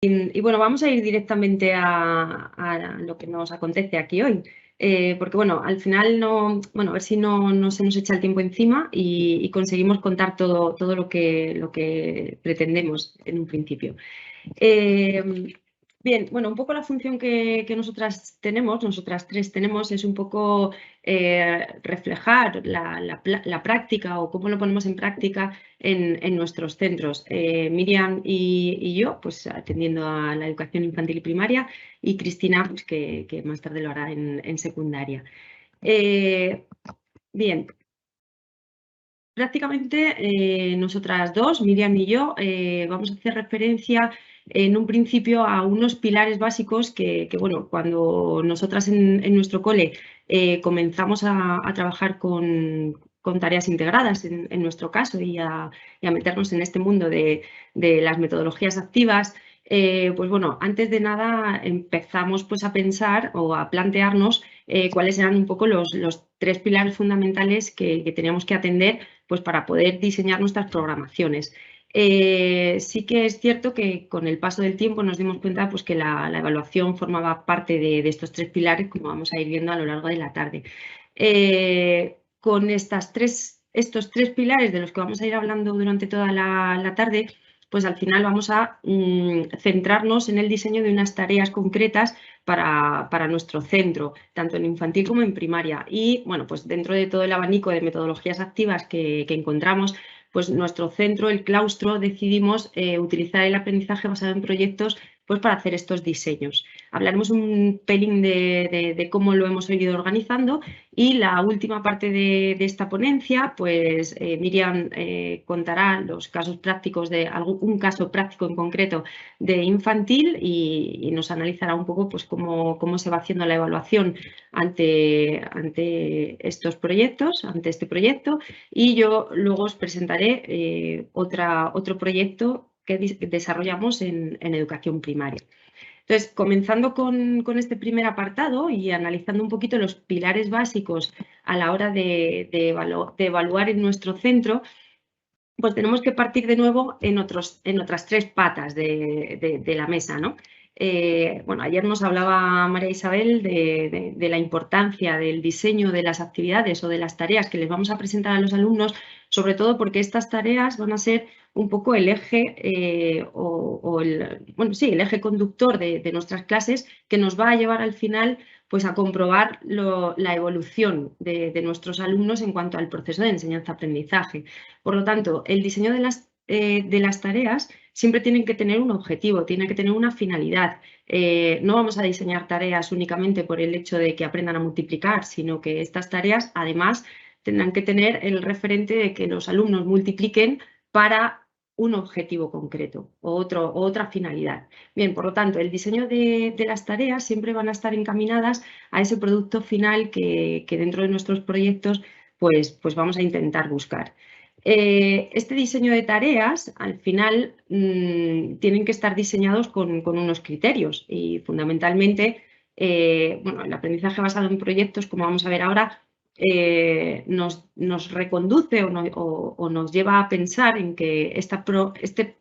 Y bueno, vamos a ir directamente a lo que nos acontece aquí hoy. Porque bueno, al final a ver si no se nos echa el tiempo encima y conseguimos contar todo lo que pretendemos en un principio. Bien, bueno, un poco la función que nosotras tres tenemos, es un poco reflejar la práctica o cómo lo ponemos en práctica en nuestros centros. Miriam y yo, pues atendiendo a la educación infantil y primaria, y Cristina, pues, que más tarde lo hará en secundaria. Bien. Prácticamente nosotras dos, Miriam y yo, vamos a hacer referencia en un principio a unos pilares básicos bueno, cuando nosotras en nuestro cole comenzamos a trabajar con tareas integradas, en nuestro caso, y a meternos en este mundo de las metodologías activas, pues bueno, antes de nada empezamos pues a pensar o a plantearnos cuáles eran un poco los tres pilares fundamentales que teníamos que atender pues para poder diseñar nuestras programaciones. Sí que es cierto que con el paso del tiempo nos dimos cuenta pues, que la evaluación formaba parte de estos tres pilares, como vamos a ir viendo a lo largo de la tarde. Con estos tres pilares de los que vamos a ir hablando durante toda la tarde, pues al final vamos a centrarnos en el diseño de unas tareas concretas para nuestro centro, tanto en infantil como en primaria. Y bueno, pues dentro de todo el abanico de metodologías activas que encontramos, pues nuestro centro, el claustro, decidimos utilizar el aprendizaje basado en proyectos pues para hacer estos diseños. Hablaremos un pelín de cómo lo hemos ido organizando y la última parte de esta ponencia, pues Miriam contará los casos prácticos de un caso práctico en concreto de infantil y nos analizará un poco pues, cómo se va haciendo la evaluación ante estos proyectos, ante este proyecto, y yo luego os presentaré otro proyecto que desarrollamos en educación primaria. Entonces, comenzando con este primer apartado y analizando un poquito los pilares básicos a la hora de evaluar en nuestro centro, pues tenemos que partir de nuevo en otras tres patas de la mesa, ¿no? Bueno, ayer nos hablaba María Isabel de la importancia del diseño de las actividades o de las tareas que les vamos a presentar a los alumnos, sobre todo porque estas tareas van a ser un poco el eje el eje conductor de nuestras clases, que nos va a llevar al final pues a comprobar la evolución de nuestros alumnos en cuanto al proceso de enseñanza-aprendizaje. Por lo tanto, el diseño de las tareas siempre tienen que tener un objetivo, tiene que tener una finalidad. No vamos a diseñar tareas únicamente por el hecho de que aprendan a multiplicar, sino que estas tareas además tendrán que tener el referente de que los alumnos multipliquen para un objetivo concreto o otra finalidad. Bien, por lo tanto, el diseño de las tareas siempre van a estar encaminadas a ese producto final que dentro de nuestros proyectos pues vamos a intentar buscar. Este diseño de tareas, al final, tienen que estar diseñados con unos criterios y fundamentalmente, el aprendizaje basado en proyectos, como vamos a ver ahora, nos reconduce o nos lleva a pensar en que este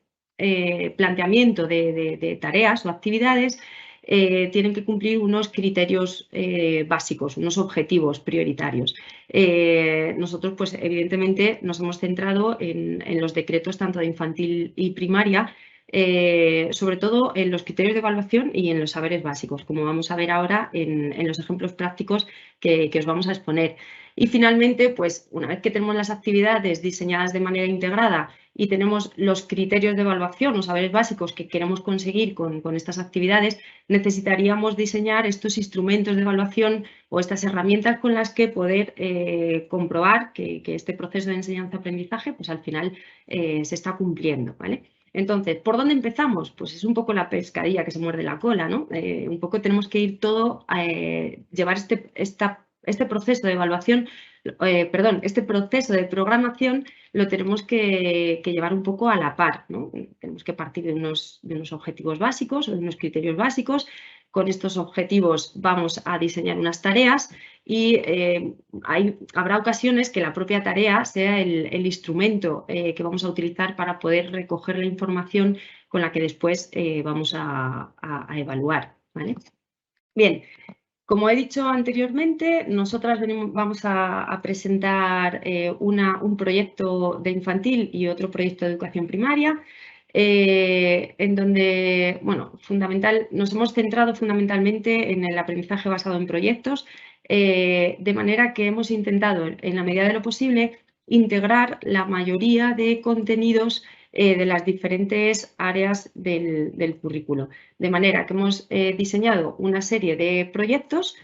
planteamiento de tareas o actividades tienen que cumplir unos criterios básicos, unos objetivos prioritarios. Nosotros, pues evidentemente, nos hemos centrado en los decretos tanto de infantil y primaria, sobre todo en los criterios de evaluación y en los saberes básicos, como vamos a ver ahora en los ejemplos prácticos que os vamos a exponer. Y finalmente, pues una vez que tenemos las actividades diseñadas de manera integrada y tenemos los criterios de evaluación o saberes básicos que queremos conseguir con estas actividades, necesitaríamos diseñar estos instrumentos de evaluación o estas herramientas con las que poder comprobar que este proceso de enseñanza-aprendizaje pues al final se está cumpliendo, ¿vale? Entonces, ¿por dónde empezamos? Pues es un poco la pescadilla que se muerde la cola, ¿no? Un poco tenemos que ir todo a llevar este proceso de evaluación, este proceso de programación lo tenemos que llevar un poco a la par, ¿no? Tenemos que partir de unos objetivos básicos o de unos criterios básicos con estos objetivos vamos a diseñar unas tareas y habrá ocasiones que la propia tarea sea el instrumento que vamos a utilizar para poder recoger la información con la que después vamos a evaluar, ¿vale? Bien, como he dicho anteriormente, nosotras vamos a presentar un proyecto de infantil y otro proyecto de educación primaria, en donde, bueno, nos hemos centrado fundamentalmente en el aprendizaje basado en proyectos, de manera que hemos intentado, en la medida de lo posible, integrar la mayoría de contenidos de las diferentes áreas del currículo. De manera que hemos diseñado una serie de proyectos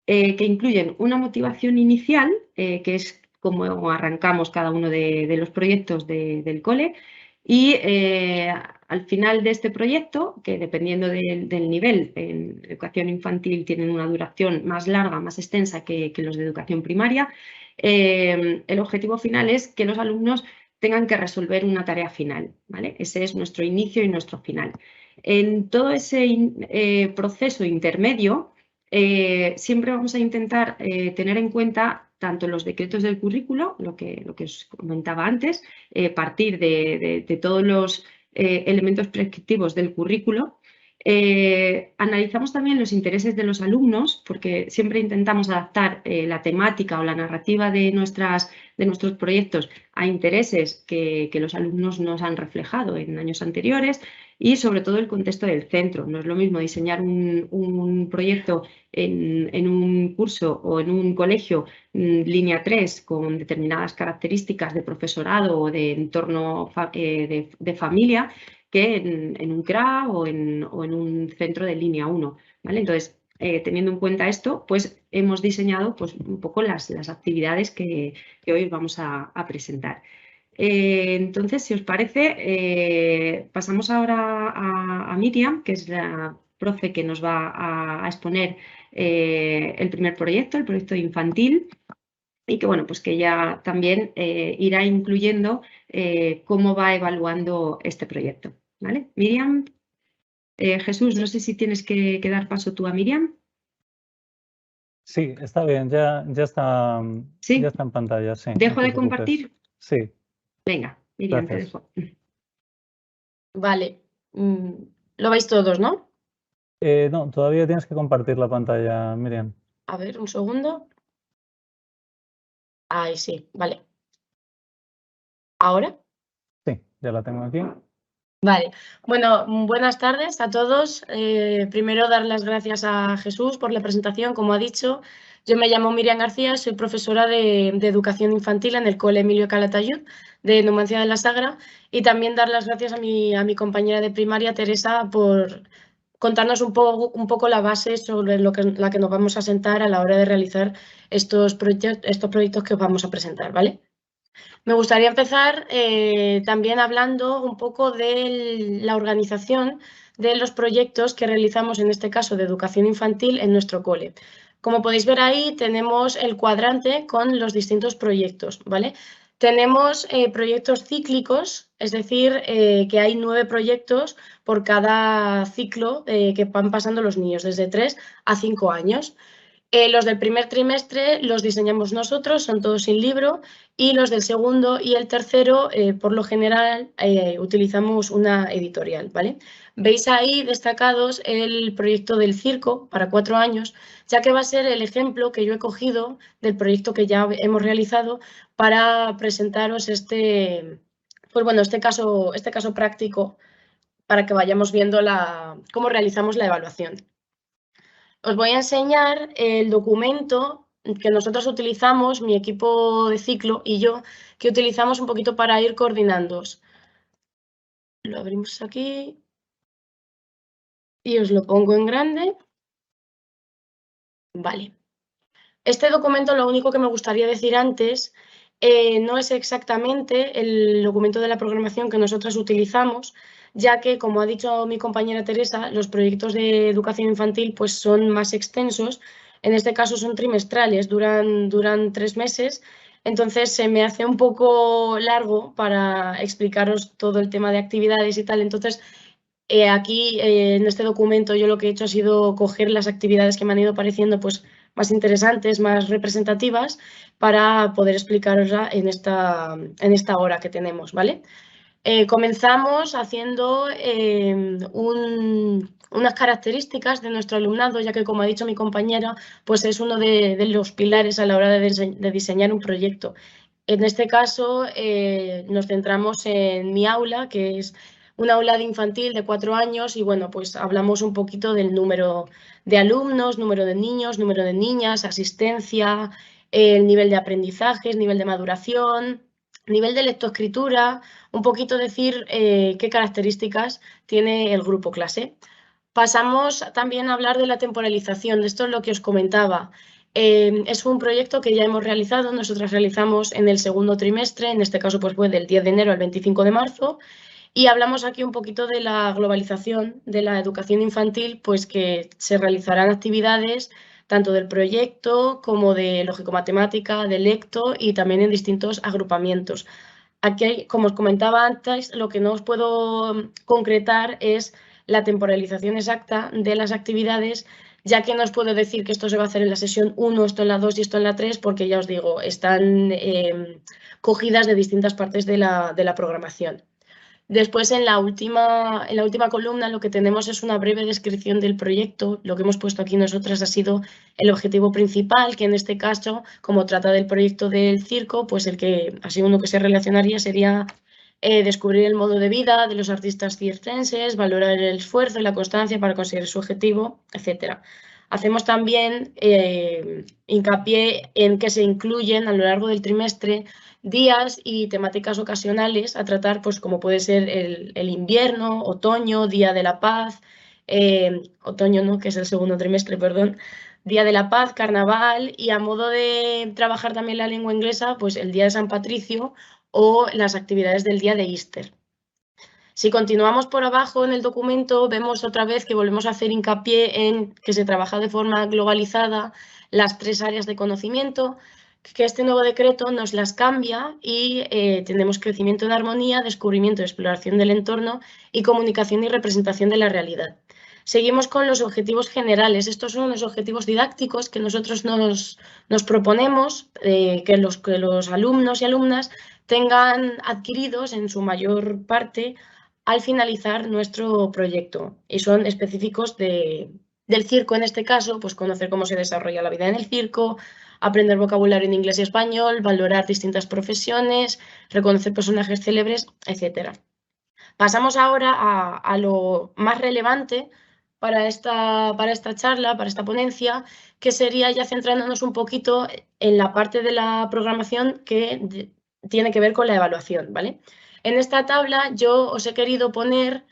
que incluyen una motivación inicial, que es como arrancamos cada uno de los proyectos del cole, y al final de este proyecto, que dependiendo del nivel, en educación infantil tienen una duración más larga, más extensa que los de educación primaria, el objetivo final es que los alumnos tengan que resolver una tarea final, ¿vale? Ese es nuestro inicio y nuestro final. En todo ese proceso intermedio, siempre vamos a intentar tener en cuenta tanto los decretos del currículo, lo que os comentaba antes, partir de todos los elementos prescriptivos del currículo. Analizamos también los intereses de los alumnos, porque siempre intentamos adaptar la temática o la narrativa de nuestros proyectos a intereses que los alumnos nos han reflejado en años anteriores y sobre todo el contexto del centro. No es lo mismo diseñar un proyecto en un curso o en un colegio línea 3 con determinadas características de profesorado o de entorno de familia que en un CRA o en un centro de línea 1, ¿vale? Entonces, teniendo en cuenta esto, pues hemos diseñado pues, un poco las actividades que hoy vamos a presentar. Entonces, si os parece, pasamos ahora a Miriam, que es la profe que nos va a exponer el primer proyecto, el proyecto infantil, y que, bueno, pues que ella también irá incluyendo cómo va evaluando este proyecto, ¿vale? Miriam, Jesús, no sé si tienes que dar paso tú a Miriam. Sí, está bien, ya está, ¿Sí? ya está en pantalla, sí. ¿Dejo no te de compartir? Sí. Venga, Miriam, Gracias. te dejo. Vale, lo veis todos, ¿no? No, todavía tienes que compartir la pantalla, Miriam. A ver, un segundo. Ahí sí, vale. ¿Ahora? Sí, ya la tengo aquí. Vale, bueno, buenas tardes a todos. Primero dar las gracias a Jesús por la presentación, como ha dicho. Yo me llamo Miriam García, soy profesora de educación infantil en el Cole Emilio Calatayud de Numancia de la Sagra, y también dar las gracias a mi compañera de primaria, Teresa, por contarnos un poco la base sobre la que nos vamos a sentar a la hora de realizar estos proyectos que os vamos a presentar, ¿vale? Me gustaría empezar también hablando un poco de la organización de los proyectos que realizamos, en este caso de educación infantil, en nuestro cole. Como podéis ver ahí, tenemos el cuadrante con los distintos proyectos, ¿vale? Tenemos proyectos cíclicos, es decir, que hay 9 proyectos por cada ciclo que van pasando los niños, desde 3 a 5 años. Los del primer trimestre los diseñamos nosotros, son todos sin libro, y los del segundo y el tercero, por lo general, utilizamos una editorial, ¿vale? Veis ahí destacados el proyecto del circo para 4 años, ya que va a ser el ejemplo que yo he cogido del proyecto que ya hemos realizado para presentaros este caso práctico para que vayamos viendo cómo realizamos la evaluación. Os voy a enseñar el documento que nosotros utilizamos, mi equipo de ciclo y yo, que utilizamos un poquito para ir coordinándoos. Lo abrimos aquí y os lo pongo en grande. Vale. Este documento, lo único que me gustaría decir antes, no es exactamente el documento de la programación que nosotros utilizamos, ya que, como ha dicho mi compañera Teresa, los proyectos de educación infantil pues, son más extensos. En este caso son trimestrales, duran 3 meses, entonces se me hace un poco largo para explicaros todo el tema de actividades y tal. Entonces, Aquí, en este documento, yo lo que he hecho ha sido coger las actividades que me han ido pareciendo pues, más interesantes, más representativas, para poder explicarosla en esta hora que tenemos, ¿vale? Comenzamos haciendo unas características de nuestro alumnado, ya que, como ha dicho mi compañera, pues es uno de los pilares a la hora de diseñar un proyecto. En este caso, nos centramos en mi aula, que es un aula de infantil de 4 años, y bueno, pues hablamos un poquito del número de alumnos, número de niños, número de niñas, asistencia, el nivel de aprendizajes, nivel de maduración, nivel de lectoescritura, un poquito decir qué características tiene el grupo clase. Pasamos también a hablar de la temporalización, de esto es lo que os comentaba. Es un proyecto que ya hemos realizado, nosotras realizamos en el segundo trimestre, en este caso pues fue del 10 de enero al 25 de marzo, y hablamos aquí un poquito de la globalización de la educación infantil, pues que se realizarán actividades tanto del proyecto como de lógico-matemática, de lecto y también en distintos agrupamientos. Aquí, como os comentaba antes, lo que no os puedo concretar es la temporalización exacta de las actividades, ya que no os puedo decir que esto se va a hacer en la sesión 1, esto en la 2 y esto en la 3, porque ya os digo, están cogidas de distintas partes de la programación. Después, en la última columna, lo que tenemos es una breve descripción del proyecto. Lo que hemos puesto aquí nosotras ha sido el objetivo principal, que en este caso, como trata del proyecto del circo, pues el que, así uno que se relacionaría sería descubrir el modo de vida de los artistas circenses, valorar el esfuerzo y la constancia para conseguir su objetivo, etc. Hacemos también hincapié en que se incluyen a lo largo del trimestre días y temáticas ocasionales a tratar, pues como puede ser el invierno, otoño, Día de la Paz, otoño no, que es el segundo trimestre, perdón, Día de la Paz, Carnaval, y a modo de trabajar también la lengua inglesa, pues el Día de San Patricio o las actividades del día de Easter. Si continuamos por abajo en el documento, vemos otra vez que volvemos a hacer hincapié en que se trabaja de forma globalizada las 3 áreas de conocimiento, que este nuevo decreto nos las cambia y tenemos crecimiento en armonía, descubrimiento y exploración del entorno y comunicación y representación de la realidad. Seguimos con los objetivos generales. Estos son los objetivos didácticos que nosotros nos proponemos que los alumnos y alumnas tengan adquiridos en su mayor parte al finalizar nuestro proyecto, y son específicos del circo en este caso, pues conocer cómo se desarrolla la vida en el circo, aprender vocabulario en inglés y español, valorar distintas profesiones, reconocer personajes célebres, etc. Pasamos ahora a lo más relevante para esta charla, para esta ponencia, que sería ya centrándonos un poquito en la parte de la programación que tiene que ver con la evaluación, ¿vale? En esta tabla yo os he querido poner,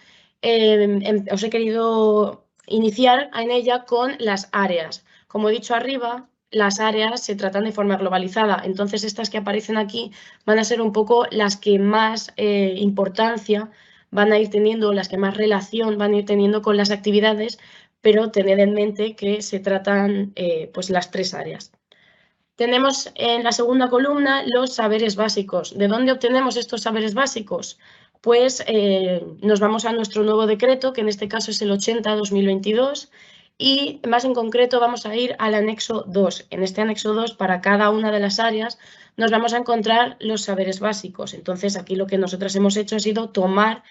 os he querido iniciar en ella con las áreas. Como he dicho arriba, las áreas se tratan de forma globalizada, entonces estas que aparecen aquí van a ser un poco las que más importancia van a ir teniendo, las que más relación van a ir teniendo con las actividades, pero tened en mente que se tratan pues las 3 áreas. Tenemos en la segunda columna los saberes básicos. ¿De dónde obtenemos estos saberes básicos? Pues nos vamos a nuestro nuevo decreto, que en este caso es el 80/2022, y más en concreto vamos a ir al anexo 2. En este anexo 2, para cada una de las áreas, nos vamos a encontrar los saberes básicos. Entonces, aquí lo que nosotras hemos hecho ha sido tomar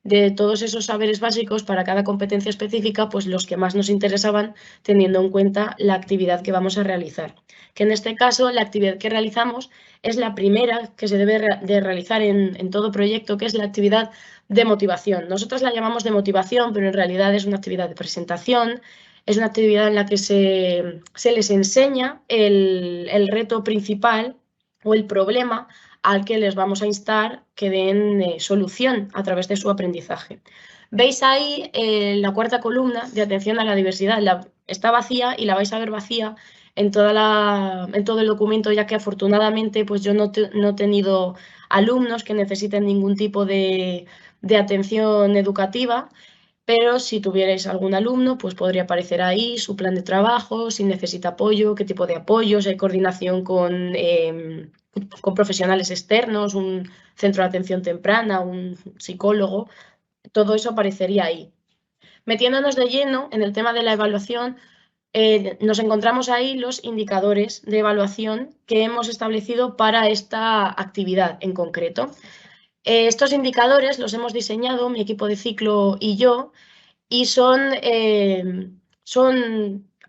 de todos esos saberes básicos para cada competencia específica, pues los que más nos interesaban, teniendo en cuenta la actividad que vamos a realizar. Que en este caso, la actividad que realizamos es la primera que se debe de realizar en todo proyecto, que es la actividad de motivación. Nosotros la llamamos de motivación, pero en realidad es una actividad de presentación, es una actividad en la que se les enseña el reto principal o el problema al que les vamos a instar que den solución a través de su aprendizaje. Veis ahí la cuarta columna de atención a la diversidad, está vacía y la vais a ver vacía en todo el documento, ya que afortunadamente pues yo no he tenido alumnos que necesiten ningún tipo de atención educativa, pero si tuvierais algún alumno, pues podría aparecer ahí su plan de trabajo, si necesita apoyo, qué tipo de apoyo, si hay coordinación con profesionales externos, un centro de atención temprana, un psicólogo. todo eso aparecería ahí. Metiéndonos de lleno en el tema de la evaluación, nos encontramos ahí los indicadores de evaluación que hemos establecido para esta actividad en concreto. Estos indicadores los hemos diseñado mi equipo de ciclo y yo, y son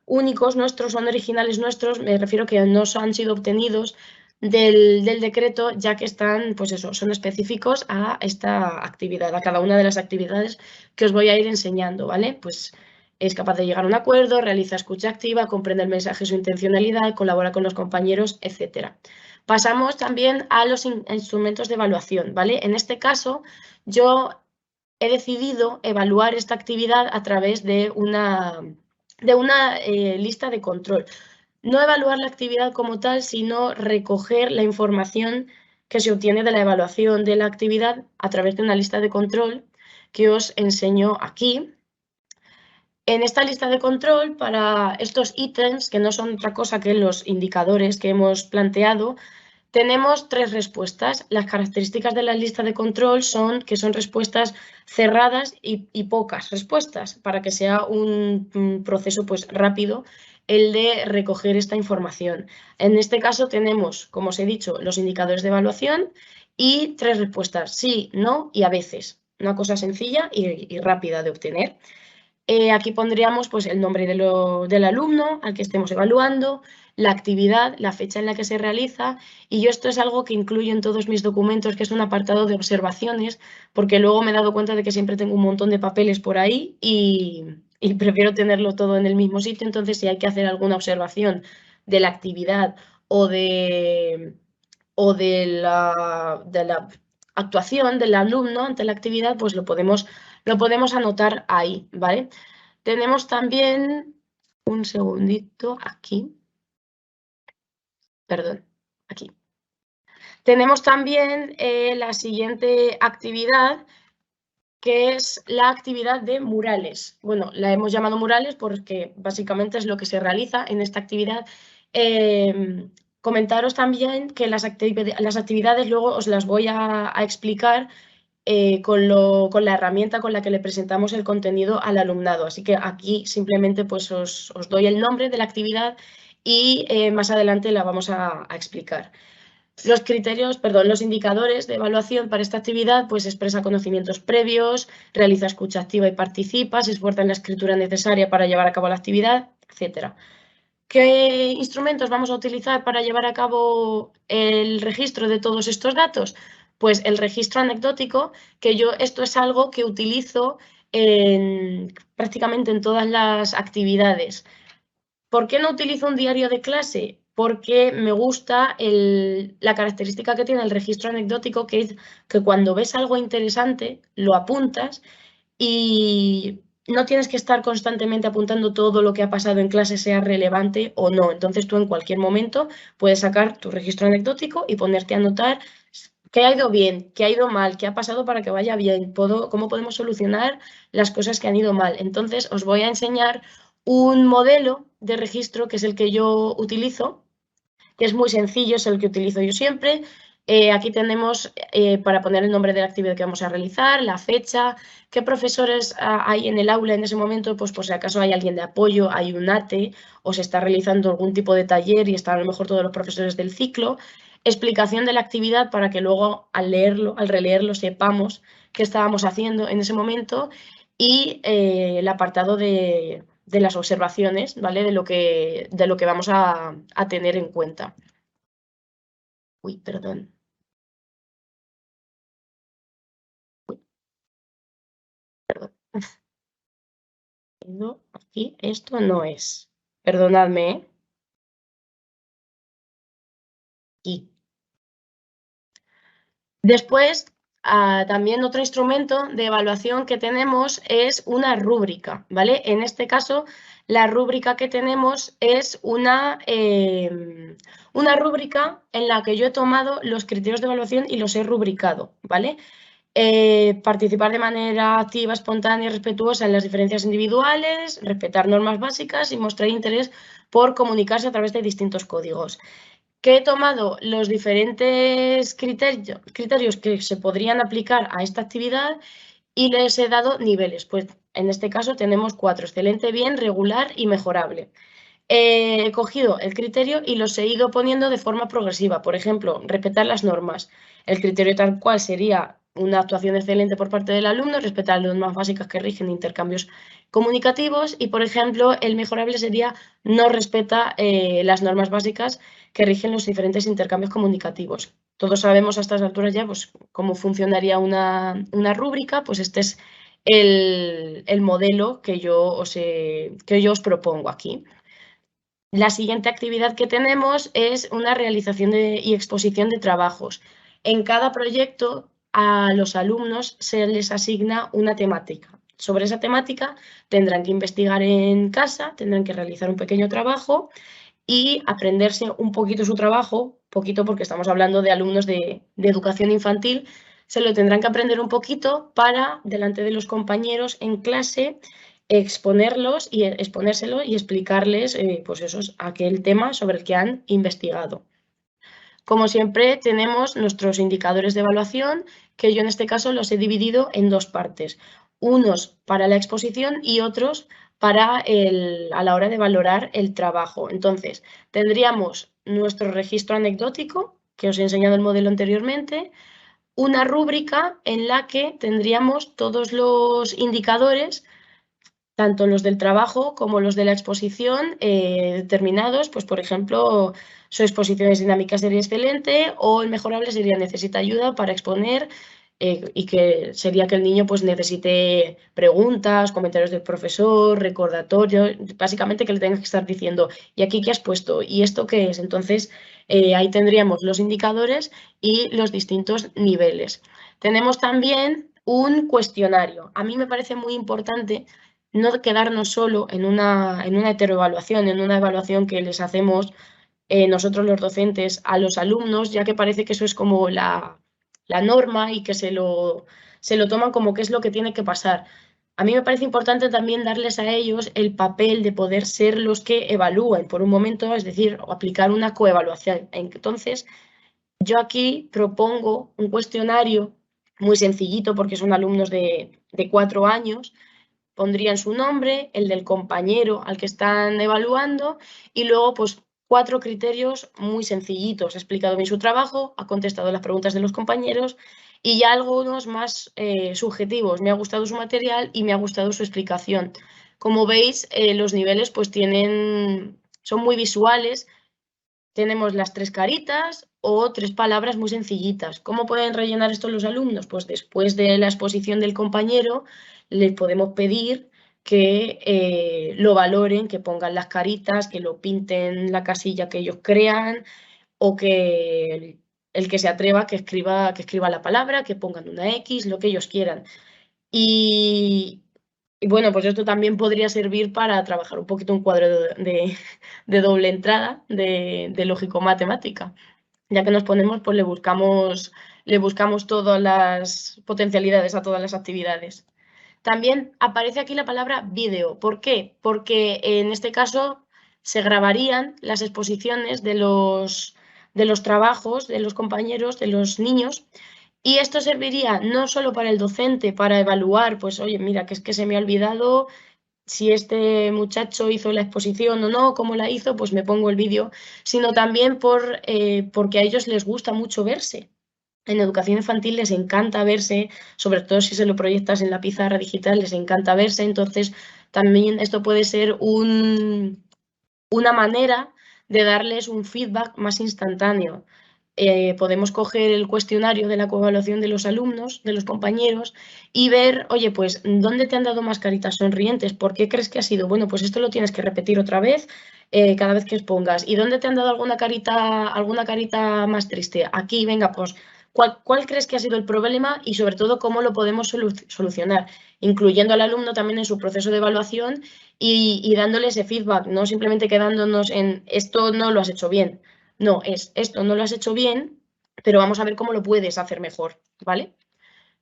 únicos nuestros, son originales nuestros, me refiero que no han sido obtenidos del decreto, ya que están, pues eso, son específicos a esta actividad, a cada una de las actividades que os voy a ir enseñando, ¿vale? Pues es capaz de llegar a un acuerdo, realiza escucha activa, comprende el mensaje, su intencionalidad, colabora con los compañeros, etc. Pasamos también a los instrumentos de evaluación, ¿vale? En este caso, yo he decidido evaluar esta actividad a través de una lista de control. No evaluar la actividad como tal, sino recoger la información que se obtiene de la evaluación de la actividad a través de una lista de control que os enseño aquí. En esta lista de control, para estos ítems, que no son otra cosa que los indicadores que hemos planteado, tenemos 3 respuestas. Las características de la lista de control son que son respuestas cerradas y pocas respuestas, para que sea un proceso pues, rápido el de recoger esta información. En este caso tenemos, como os he dicho, los indicadores de evaluación y 3 respuestas, sí, no y a veces. Una cosa sencilla y rápida de obtener. Aquí pondríamos pues, el nombre del alumno al que estemos evaluando, la actividad, la fecha en la que se realiza, y yo esto es algo que incluyo en todos mis documentos, que es un apartado de observaciones, porque luego me he dado cuenta de que siempre tengo un montón de papeles por ahí y prefiero tenerlo todo en el mismo sitio. Entonces, si hay que hacer alguna observación de la actividad o de la actuación del alumno ante la actividad, pues lo podemos anotar ahí, ¿vale? Tenemos también, un segundito, aquí, perdón, aquí. Tenemos también la siguiente actividad, que es la actividad de murales. Bueno, la hemos llamado murales porque básicamente es lo que se realiza en esta actividad. Comentaros también que las actividades luego os las voy a explicar con la herramienta con la que le presentamos el contenido al alumnado. Así que aquí simplemente pues os doy el nombre de la actividad y más adelante la vamos a explicar. Los indicadores de evaluación para esta actividad pues expresa conocimientos previos, realiza escucha activa y participa, se esfuerza en la escritura necesaria para llevar a cabo la actividad, etc. ¿Qué instrumentos vamos a utilizar para llevar a cabo el registro de todos estos datos? Pues el registro anecdótico, que esto es algo que utilizo prácticamente en todas las actividades. ¿Por qué no utilizo un diario de clase? Porque me gusta la característica que tiene el registro anecdótico, que es que cuando ves algo interesante, lo apuntas y no tienes que estar constantemente apuntando todo lo que ha pasado en clase, sea relevante o no. Entonces tú en cualquier momento puedes sacar tu registro anecdótico y ponerte a anotar qué ha ido bien, qué ha ido mal, qué ha pasado para que vaya bien, cómo podemos solucionar las cosas que han ido mal. Entonces os voy a enseñar un modelo de registro que es el que yo utilizo, que es muy sencillo, es el que utilizo yo siempre. Aquí tenemos para poner el nombre de la actividad que vamos a realizar, la fecha, qué profesores hay en el aula en ese momento, pues por si acaso hay alguien de apoyo, hay un ATE o se está realizando algún tipo de taller y están a lo mejor todos los profesores del ciclo. Explicación de la actividad para que luego al releerlo sepamos qué estábamos haciendo en ese momento y el apartado de las observaciones, ¿vale? De lo que vamos a tener en cuenta. Uy, perdón. Perdón. No, aquí esto no es. Perdonadme, ¿eh? Aquí. Después, también otro instrumento de evaluación que tenemos es una rúbrica, ¿vale? En este caso, la rúbrica que tenemos es una rúbrica en la que yo he tomado los criterios de evaluación y los he rubricado, ¿vale? Participar de manera activa, espontánea y respetuosa en las diferencias individuales, respetar normas básicas y mostrar interés por comunicarse a través de distintos códigos. Que he tomado los diferentes criterios que se podrían aplicar a esta actividad y les he dado niveles. Pues en este caso tenemos 4, excelente, bien, regular y mejorable. He cogido el criterio y los he ido poniendo de forma progresiva. Por ejemplo, respetar las normas. El criterio tal cual sería una actuación excelente por parte del alumno, respetar las normas básicas que rigen intercambios comunicativos y, por ejemplo, el mejorable sería no respeta las normas básicas que rigen los diferentes intercambios comunicativos. Todos sabemos a estas alturas ya pues, cómo funcionaría una rúbrica, pues este es el modelo que yo os propongo aquí. La siguiente actividad que tenemos es una realización y exposición de trabajos. En cada proyecto a los alumnos se les asigna una temática. Sobre esa temática tendrán que investigar en casa, tendrán que realizar un pequeño trabajo y aprenderse un poquito su trabajo, poquito porque estamos hablando de alumnos de educación infantil, se lo tendrán que aprender un poquito para, delante de los compañeros en clase, exponérselo y explicarles pues eso, aquel tema sobre el que han investigado. Como siempre, tenemos nuestros indicadores de evaluación, que yo en este caso los he dividido en 2 partes. Unos para la exposición y otros para a la hora de valorar el trabajo. Entonces, tendríamos nuestro registro anecdótico, que os he enseñado el modelo anteriormente, una rúbrica en la que tendríamos todos los indicadores, tanto los del trabajo como los de la exposición, determinados, pues por ejemplo, su exposición es dinámica sería excelente o el mejorable sería necesita ayuda para exponer y que sería que el niño pues necesite preguntas, comentarios del profesor, recordatorio, básicamente que le tengas que estar diciendo, ¿y aquí qué has puesto? ¿Y esto qué es? Entonces, ahí tendríamos los indicadores y los distintos niveles. Tenemos también un cuestionario. A mí me parece muy importante no quedarnos solo en una heteroevaluación, en una evaluación que les hacemos nosotros los docentes a los alumnos, ya que parece que eso es como la norma y que se lo toman como que es lo que tiene que pasar. A mí me parece importante también darles a ellos el papel de poder ser los que evalúen por un momento, es decir, aplicar una coevaluación. Entonces, yo aquí propongo un cuestionario muy sencillito porque son alumnos de 4 años, pondrían su nombre, el del compañero al que están evaluando y luego pues 4 criterios muy sencillitos. Ha explicado bien su trabajo, ha contestado las preguntas de los compañeros y ya algunos más subjetivos. Me ha gustado su material y me ha gustado su explicación. Como veis, los niveles pues son muy visuales. Tenemos las 3 caritas o 3 palabras muy sencillitas. ¿Cómo pueden rellenar esto los alumnos? Pues después de la exposición del compañero les podemos pedir que lo valoren, que pongan las caritas, que lo pinten la casilla que ellos crean o que el que se atreva que escriba la palabra, que pongan una X, lo que ellos quieran. Y bueno, pues esto también podría servir para trabajar un poquito un cuadro de doble entrada de lógico-matemática. Ya que nos ponemos, pues le buscamos todas las potencialidades a todas las actividades. También aparece aquí la palabra vídeo. ¿Por qué? Porque en este caso se grabarían las exposiciones de los trabajos de los compañeros, de los niños, y esto serviría no solo para el docente, para evaluar, pues oye, mira, que es que se me ha olvidado si este muchacho hizo la exposición o no, cómo la hizo, pues me pongo el vídeo, sino también porque a ellos les gusta mucho verse. En educación infantil les encanta verse, sobre todo si se lo proyectas en la pizarra digital, les encanta verse, entonces también esto puede ser una manera de darles un feedback más instantáneo. Podemos coger el cuestionario de la coevaluación de los alumnos, de los compañeros, y ver, oye, pues, ¿dónde te han dado más caritas sonrientes? ¿Por qué crees que ha sido? Bueno, pues esto lo tienes que repetir otra vez cada vez que expongas. ¿Y dónde te han dado alguna carita más triste? Aquí, venga, pues, ¿cuál crees que ha sido el problema y sobre todo cómo lo podemos solucionar? Incluyendo al alumno también en su proceso de evaluación y dándole ese feedback, no simplemente quedándonos en esto no lo has hecho bien. No, esto no lo has hecho bien, pero vamos a ver cómo lo puedes hacer mejor, ¿vale?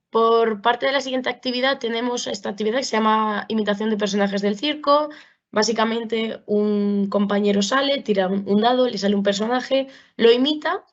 Por parte de la siguiente actividad tenemos esta actividad que se llama imitación de personajes del circo. Básicamente un compañero sale, tira un dado, le sale un personaje, lo imita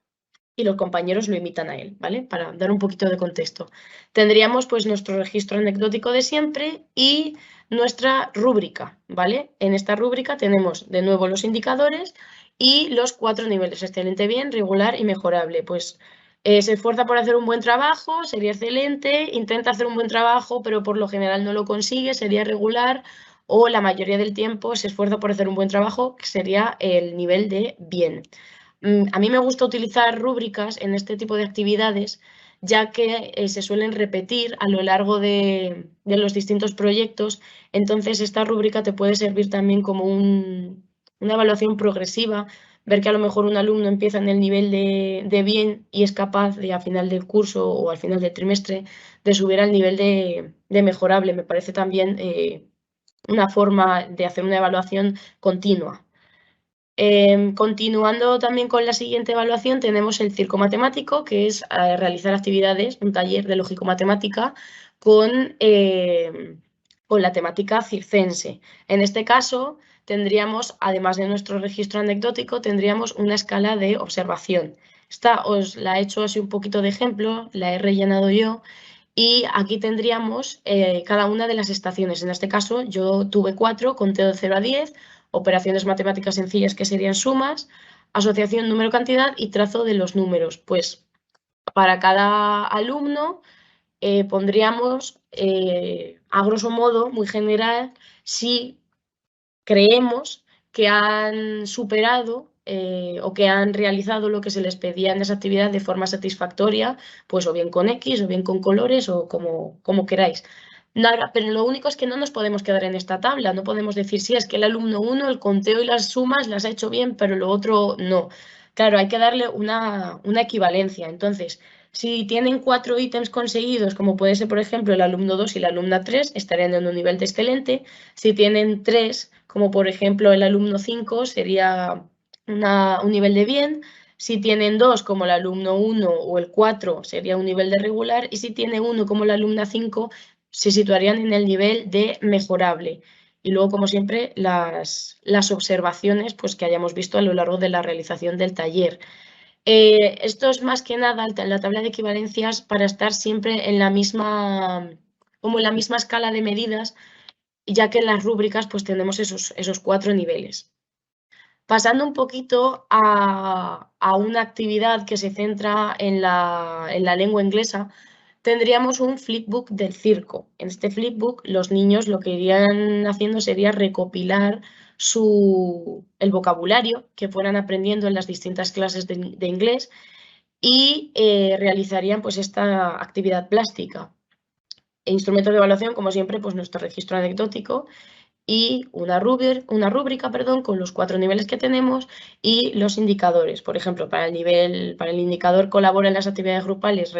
y los compañeros lo imitan a él, ¿vale? Para dar un poquito de contexto. Tendríamos pues nuestro registro anecdótico de siempre y nuestra rúbrica, ¿vale? En esta rúbrica tenemos de nuevo los indicadores y los 4 niveles: excelente, bien, regular y mejorable. Pues se esfuerza por hacer un buen trabajo, sería excelente; intenta hacer un buen trabajo, pero por lo general no lo consigue, sería regular; o la mayoría del tiempo se esfuerza por hacer un buen trabajo, que sería el nivel de bien. A mí me gusta utilizar rúbricas en este tipo de actividades, ya que se suelen repetir a lo largo de los distintos proyectos. Entonces, esta rúbrica te puede servir también como una evaluación progresiva, ver que a lo mejor un alumno empieza en el nivel de bien y es capaz de, a final del curso o al final del trimestre, de subir al nivel de mejorable. Me parece también una forma de hacer una evaluación continua. Continuando también con la siguiente evaluación, tenemos el circo matemático, que es realizar actividades, un taller de lógico-matemática con la temática circense. En este caso, tendríamos, además de nuestro registro anecdótico, tendríamos una escala de observación. Esta os la he hecho así un poquito de ejemplo, la he rellenado yo, y aquí tendríamos cada una de las estaciones. En este caso, yo tuve 4, conteo de 0 a 10, operaciones matemáticas sencillas, que serían sumas, asociación número-cantidad y trazo de los números. Pues para cada alumno pondríamos, a grosso modo, muy general, si creemos que han superado o que han realizado lo que se les pedía en esa actividad de forma satisfactoria, pues o bien con X, o bien con colores, o como queráis. Nada, pero lo único es que no nos podemos quedar en esta tabla, no podemos decir, sí, es que el alumno 1, el conteo y las sumas las ha hecho bien, pero lo otro no. Claro, hay que darle una equivalencia. Entonces, si tienen 4 ítems conseguidos, como puede ser, por ejemplo, el alumno 2 y la alumna 3, estarían en un nivel de excelente. Si tienen 3, como por ejemplo el alumno 5, sería un nivel de bien. Si tienen 2, como el alumno 1 o el 4, sería un nivel de regular. Y si tiene 1, como la alumna 5, se situarían en el nivel de mejorable. Y luego, como siempre, las observaciones pues, que hayamos visto a lo largo de la realización del taller. Esto es más que nada la tabla de equivalencias para estar siempre en la misma, como en la misma escala de medidas, ya que en las rúbricas pues tenemos esos 4 niveles. Pasando un poquito a una actividad que se centra en la lengua inglesa, tendríamos un flipbook del circo. En este flipbook los niños lo que irían haciendo sería recopilar el vocabulario que fueran aprendiendo en las distintas clases de inglés y realizarían pues esta actividad plástica. Instrumentos de evaluación, como siempre, pues nuestro registro anecdótico y una rúbrica, con los 4 niveles que tenemos y los indicadores. Por ejemplo, para el indicador colabora en las actividades grupales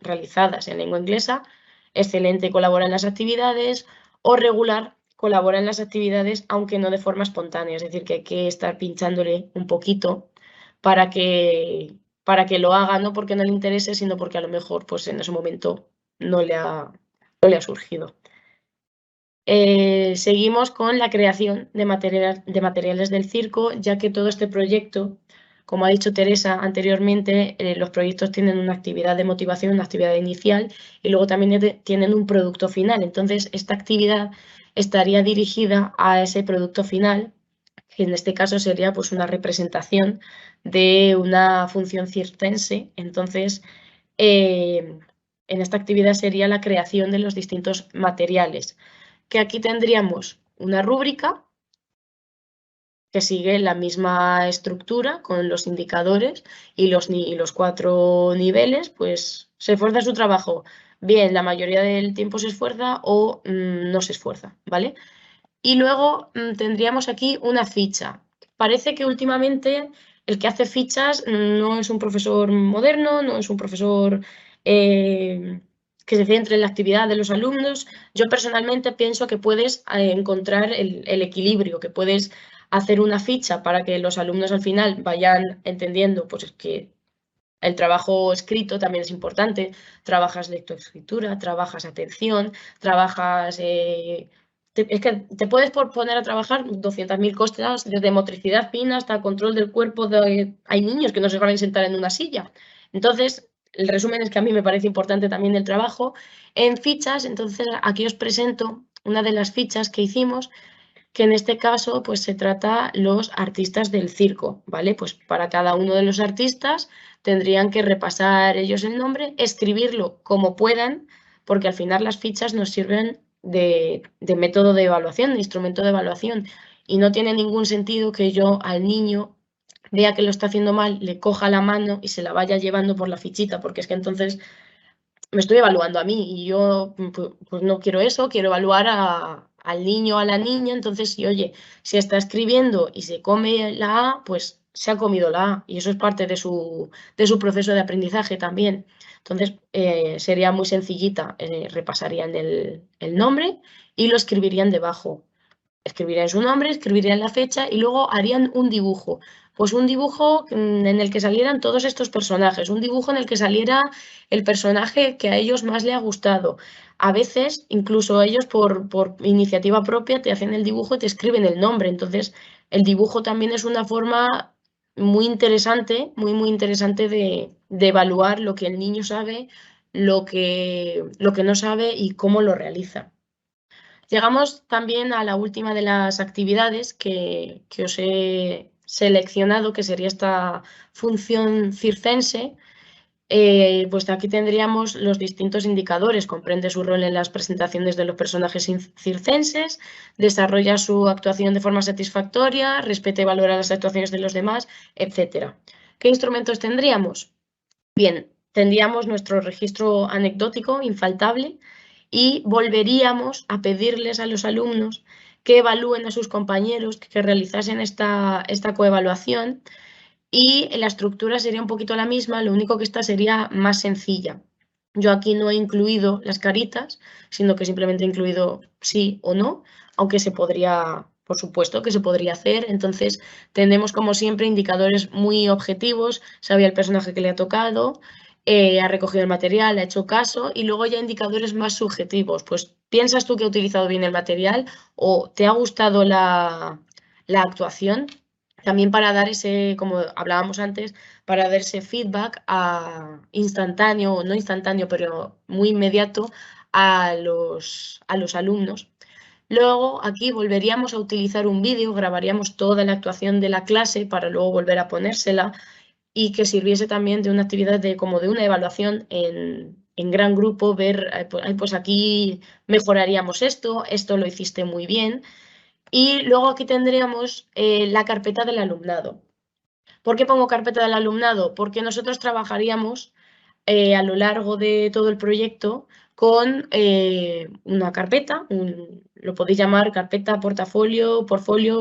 realizadas en lengua inglesa, excelente, colabora en las actividades, o regular, colabora en las actividades, aunque no de forma espontánea. Es decir, que hay que estar pinchándole un poquito para que lo haga, no porque no le interese, sino porque a lo mejor pues, en ese momento no le ha surgido. Seguimos con la creación de materiales del circo, ya que todo este proyecto, como ha dicho Teresa anteriormente, los proyectos tienen una actividad de motivación, una actividad inicial, y luego también tienen un producto final. Entonces, esta actividad estaría dirigida a ese producto final, que en este caso sería pues, una representación de una función circense. Entonces, en esta actividad sería la creación de los distintos materiales, que aquí tendríamos una rúbrica que sigue la misma estructura con los indicadores y los 4 niveles, pues se esfuerza su trabajo. Bien, la mayoría del tiempo se esfuerza o no se esfuerza, ¿vale? Y luego tendríamos aquí una ficha. Parece que últimamente el que hace fichas no es un profesor moderno, no es un profesor que se centre en la actividad de los alumnos. Yo personalmente pienso que puedes encontrar el equilibrio, que puedes hacer una ficha para que los alumnos al final vayan entendiendo pues, que el trabajo escrito también es importante. Trabajas lectoescritura, trabajas atención, trabajas... es que te puedes poner a trabajar 200.000 cosas, desde motricidad fina hasta control del cuerpo. Hay niños que no se van a sentar en una silla. Entonces, el resumen es que a mí me parece importante también el trabajo en fichas. Entonces, aquí os presento una de las fichas que hicimos, que en este caso pues se trata los artistas del circo, ¿vale? Pues para cada uno de los artistas tendrían que repasar ellos el nombre, escribirlo como puedan, porque al final las fichas nos sirven de método de evaluación, de instrumento de evaluación, y no tiene ningún sentido que yo al niño vea que lo está haciendo mal, le coja la mano y se la vaya llevando por la fichita, porque es que entonces me estoy evaluando a mí y yo pues no quiero eso, quiero evaluar al niño o a la niña. Entonces, si está escribiendo y se come la A, pues se ha comido la A y eso es parte de su proceso de aprendizaje también. Entonces, sería muy sencillita, repasarían el nombre y lo escribirían debajo. Escribirían su nombre, escribirían la fecha y luego harían un dibujo. Pues un dibujo en el que salieran todos estos personajes, un dibujo en el que saliera el personaje que a ellos más le ha gustado. A veces, incluso ellos por iniciativa propia te hacen el dibujo y te escriben el nombre. Entonces, el dibujo también es una forma muy interesante, muy interesante de evaluar lo que el niño sabe, lo que no sabe y cómo lo realiza. Llegamos también a la última de las actividades que os he seleccionado, que sería esta función circense. Pues aquí tendríamos los distintos indicadores. Comprende su rol en las presentaciones de los personajes circenses, desarrolla su actuación de forma satisfactoria, respeta y valora las actuaciones de los demás, etc. ¿Qué instrumentos tendríamos? Bien, tendríamos nuestro registro anecdótico infaltable y volveríamos a pedirles a los alumnos que evalúen a sus compañeros, que realizasen esta coevaluación, y la estructura sería un poquito la misma, lo único que esta sería más sencilla. Yo aquí no he incluido las caritas, sino que simplemente he incluido sí o no, aunque se podría, por supuesto que se podría hacer. Entonces tenemos como siempre indicadores muy objetivos, sabía el personaje que le ha tocado, ha recogido el material, ha hecho caso, y luego ya indicadores más subjetivos. Pues piensas tú que ha utilizado bien el material o te ha gustado la actuación. También para dar ese, como hablábamos antes, para dar ese feedback instantáneo, no instantáneo, pero muy inmediato a los alumnos. Luego aquí volveríamos a utilizar un vídeo, grabaríamos toda la actuación de la clase para luego volver a ponérsela y que sirviese también de una actividad como de una evaluación en gran grupo, ver, pues aquí mejoraríamos esto lo hiciste muy bien. Y luego aquí tendríamos la carpeta del alumnado. ¿Por qué pongo carpeta del alumnado? Porque nosotros trabajaríamos a lo largo de todo el proyecto con una carpeta, lo podéis llamar carpeta, portafolio,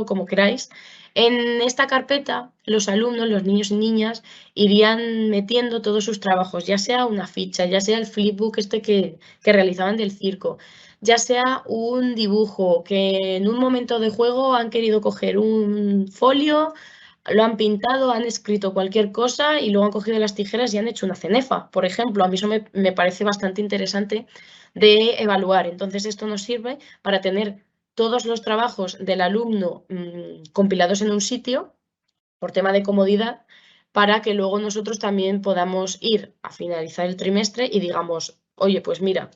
como queráis. En esta carpeta, los alumnos, los niños y niñas, irían metiendo todos sus trabajos, ya sea una ficha, ya sea el flipbook que realizaban del circo, ya sea un dibujo, que en un momento de juego han querido coger un folio, lo han pintado, han escrito cualquier cosa y luego han cogido las tijeras y han hecho una cenefa, por ejemplo. A mí eso me parece bastante interesante de evaluar. Entonces, esto nos sirve para tener todos los trabajos del alumno compilados en un sitio, por tema de comodidad, para que luego nosotros también podamos ir a finalizar el trimestre y digamos, oye, pues mira,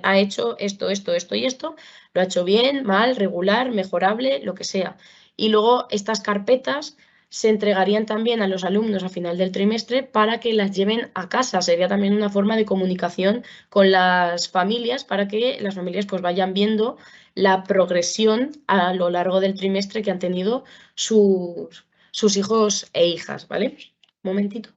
ha hecho esto y esto, lo ha hecho bien, mal, regular, mejorable, lo que sea. Y luego estas carpetas se entregarían también a los alumnos a final del trimestre para que las lleven a casa. Sería también una forma de comunicación con las familias para que las familias pues vayan viendo la progresión a lo largo del trimestre que han tenido sus hijos e hijas, ¿vale? Un momentito.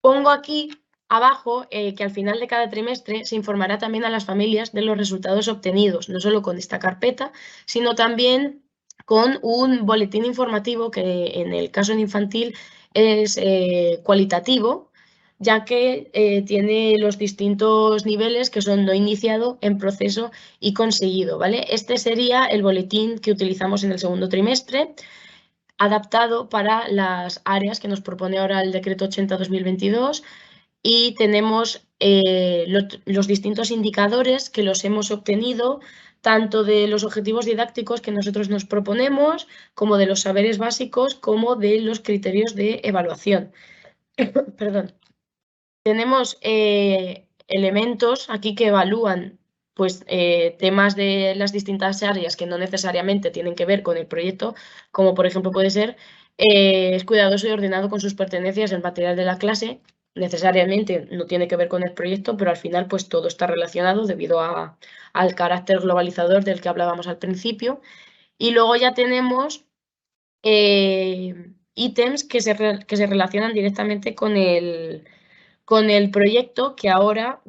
Pongo aquí abajo que al final de cada trimestre se informará también a las familias de los resultados obtenidos, no solo con esta carpeta, sino también con un boletín informativo que en el caso en infantil es cualitativo, ya que tiene los distintos niveles que son no iniciado, en proceso y conseguido, ¿vale? Este sería el boletín que utilizamos en el segundo trimestre, adaptado para las áreas que nos propone ahora el decreto 80/2022, y tenemos los distintos indicadores que los hemos obtenido tanto de los objetivos didácticos que nosotros nos proponemos, como de los saberes básicos, como de los criterios de evaluación. Perdón. Tenemos elementos aquí que evalúan pues, temas de las distintas áreas que no necesariamente tienen que ver con el proyecto, como por ejemplo puede ser es cuidadoso y ordenado con sus pertenencias en material de la clase. Necesariamente no tiene que ver con el proyecto, pero al final pues todo está relacionado debido al carácter globalizador del que hablábamos al principio. Y luego ya tenemos ítems que se relacionan directamente con el proyecto, que ahora,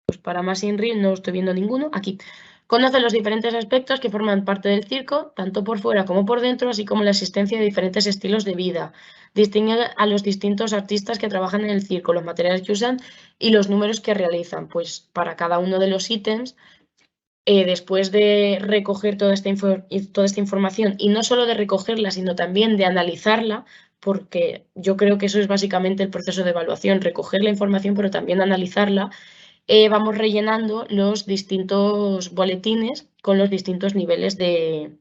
pues para más INRI no estoy viendo ninguno, aquí. Conoce los diferentes aspectos que forman parte del circo, tanto por fuera como por dentro, así como la existencia de diferentes estilos de vida. Distingue a los distintos artistas que trabajan en el circo, los materiales que usan y los números que realizan. Pues para cada uno de los ítems, después de recoger toda esta información, y no solo de recogerla, sino también de analizarla, porque yo creo que eso es básicamente el proceso de evaluación, recoger la información, pero también analizarla, vamos rellenando los distintos boletines con los distintos niveles de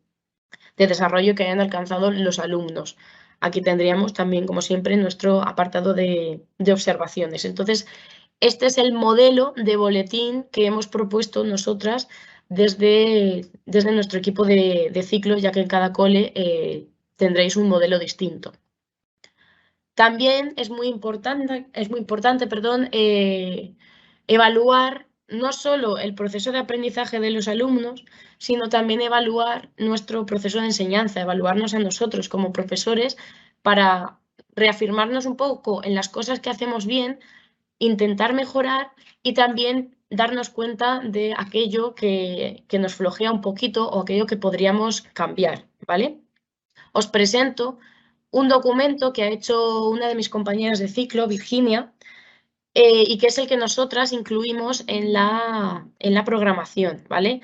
desarrollo que hayan alcanzado los alumnos. Aquí tendríamos también, como siempre, nuestro apartado de observaciones. Entonces, este es el modelo de boletín que hemos propuesto nosotras desde nuestro equipo de ciclo, ya que en cada cole tendréis un modelo distinto. También es muy importante, evaluar no solo el proceso de aprendizaje de los alumnos, sino también evaluar nuestro proceso de enseñanza, evaluarnos a nosotros como profesores para reafirmarnos un poco en las cosas que hacemos bien, intentar mejorar y también darnos cuenta de aquello que nos flojea un poquito o aquello que podríamos cambiar, ¿vale? Os presento un documento que ha hecho una de mis compañeras de ciclo, Virginia, y que es el que nosotras incluimos en la programación, ¿vale?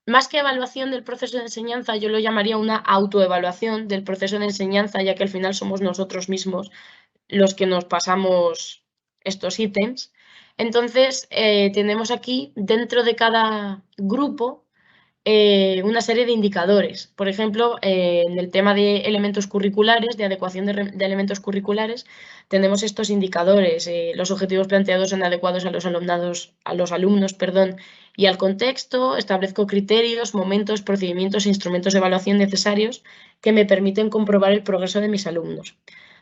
Más que evaluación del proceso de enseñanza, yo lo llamaría una autoevaluación del proceso de enseñanza, ya que al final somos nosotros mismos los que nos pasamos estos ítems. Entonces, tenemos aquí, dentro de cada grupo, una serie de indicadores. Por ejemplo, en el tema de elementos curriculares, de adecuación de elementos curriculares, tenemos estos indicadores. Los objetivos planteados son adecuados a los alumnos, y al contexto. Establezco criterios, momentos, procedimientos e instrumentos de evaluación necesarios que me permiten comprobar el progreso de mis alumnos.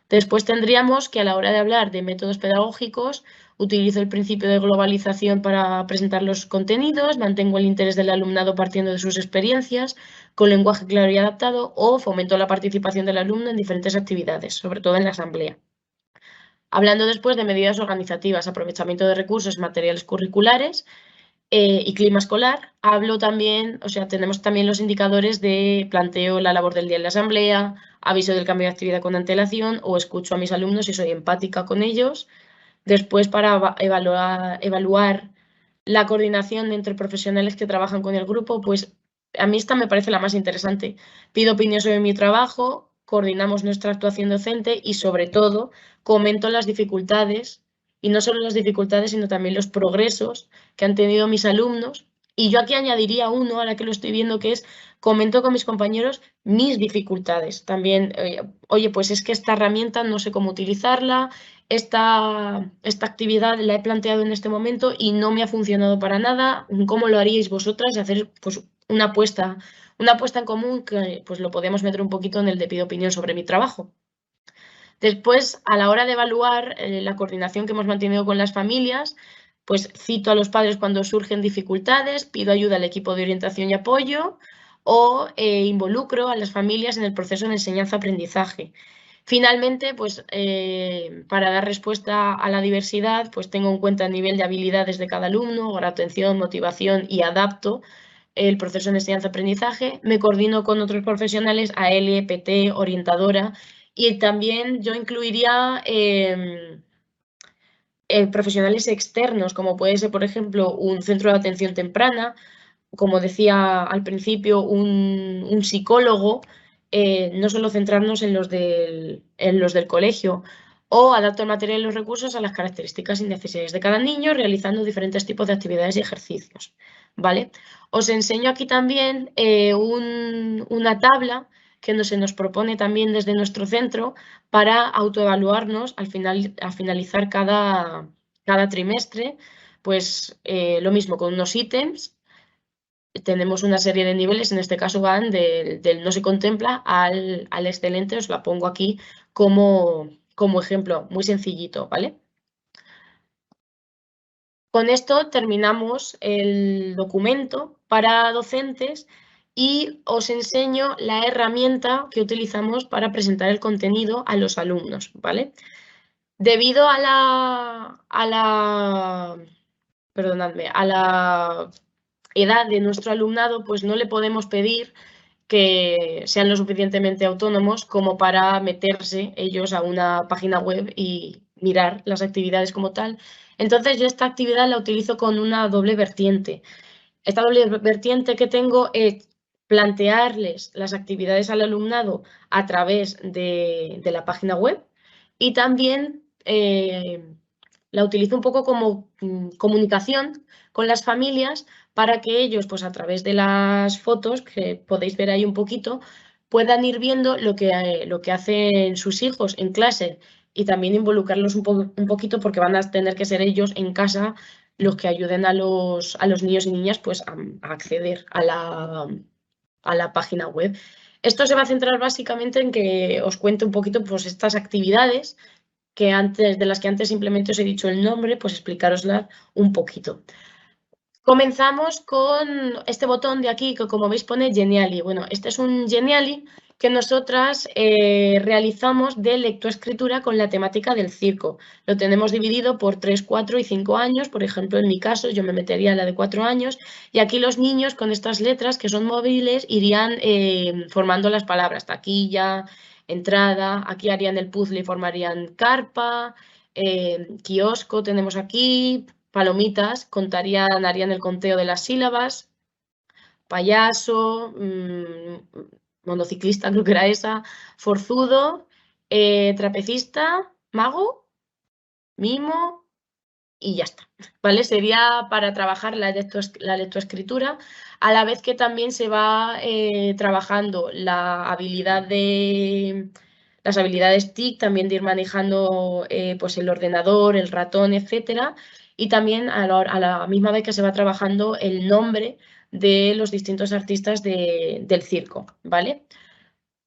Después tendríamos que, a la hora de hablar de métodos pedagógicos, utilizo el principio de globalización para presentar los contenidos, mantengo el interés del alumnado partiendo de sus experiencias, con lenguaje claro y adaptado, o fomento la participación del alumno en diferentes actividades, sobre todo en la asamblea. Hablando después de medidas organizativas, aprovechamiento de recursos, materiales curriculares y clima escolar, hablo también, tenemos también los indicadores de planteo la labor del día en la asamblea, aviso del cambio de actividad con antelación o escucho a mis alumnos y soy empática con ellos. Después, para evaluar la coordinación entre profesionales que trabajan con el grupo, pues a mí esta me parece la más interesante. Pido opinión sobre mi trabajo, coordinamos nuestra actuación docente y, sobre todo, comento las dificultades, y no solo las dificultades, sino también los progresos que han tenido mis alumnos. Y yo aquí añadiría uno, ahora que lo estoy viendo, que es comento con mis compañeros mis dificultades. También, oye, pues es que esta herramienta no sé cómo utilizarla, esta actividad la he planteado en este momento y no me ha funcionado para nada. ¿Cómo lo haríais vosotras? Y hacer pues, una apuesta en común que pues, lo podemos meter un poquito en el de pido opinión sobre mi trabajo. Después, a la hora de evaluar la coordinación que hemos mantenido con las familias, pues cito a los padres cuando surgen dificultades, pido ayuda al equipo de orientación y apoyo o involucro a las familias en el proceso de enseñanza-aprendizaje. Finalmente, pues para dar respuesta a la diversidad, pues tengo en cuenta el nivel de habilidades de cada alumno, la atención, motivación y adapto el proceso de enseñanza-aprendizaje. Me coordino con otros profesionales, AL, PT, orientadora, y también yo incluiría profesionales externos, como puede ser, por ejemplo, un centro de atención temprana, como decía al principio, un psicólogo, no solo centrarnos en los del colegio, o adapto el material y los recursos a las características y necesidades de cada niño, realizando diferentes tipos de actividades y ejercicios. ¿vale? Os enseño aquí también una tabla que se nos propone también desde nuestro centro para autoevaluarnos al finalizar cada trimestre, pues lo mismo con unos ítems. Tenemos una serie de niveles, en este caso van del no se contempla al excelente, os la pongo aquí como ejemplo, muy sencillito, ¿vale? Con esto terminamos el documento para docentes y os enseño la herramienta que utilizamos para presentar el contenido a los alumnos, ¿vale? Debido a la edad de nuestro alumnado, pues no le podemos pedir que sean lo suficientemente autónomos como para meterse ellos a una página web y mirar las actividades como tal. Entonces yo esta actividad la utilizo con una doble vertiente. Esta doble vertiente que tengo es plantearles las actividades al alumnado a través de la página web y también la utilizo un poco como comunicación con las familias para que ellos, pues a través de las fotos, que podéis ver ahí un poquito, puedan ir viendo lo que hacen sus hijos en clase y también involucrarlos un poquito porque van a tener que ser ellos en casa los que ayuden a los niños y niñas pues, a acceder a la página web. Esto se va a centrar básicamente en que os cuente un poquito pues, estas actividades de las que antes simplemente os he dicho el nombre, pues explicaroslas un poquito. Comenzamos con este botón de aquí que como veis pone Geniali. Bueno, este es un Geniali que nosotras realizamos de lectoescritura con la temática del circo. Lo tenemos dividido por 3, 4 y 5 años. Por ejemplo, en mi caso yo me metería en la de 4 años y aquí los niños con estas letras que son móviles irían formando las palabras taquilla, entrada, aquí harían el puzzle y formarían carpa, kiosco tenemos aquí, palomitas, harían el conteo de las sílabas, payaso, monociclista creo que era esa, forzudo, trapecista, mago, mimo y ya está, ¿vale? Sería para trabajar la lectoescritura, a la vez que también se va trabajando las habilidades TIC, también de ir manejando pues el ordenador, el ratón, etcétera, y también a la misma vez que se va trabajando el nombre de los distintos artistas del circo, ¿vale?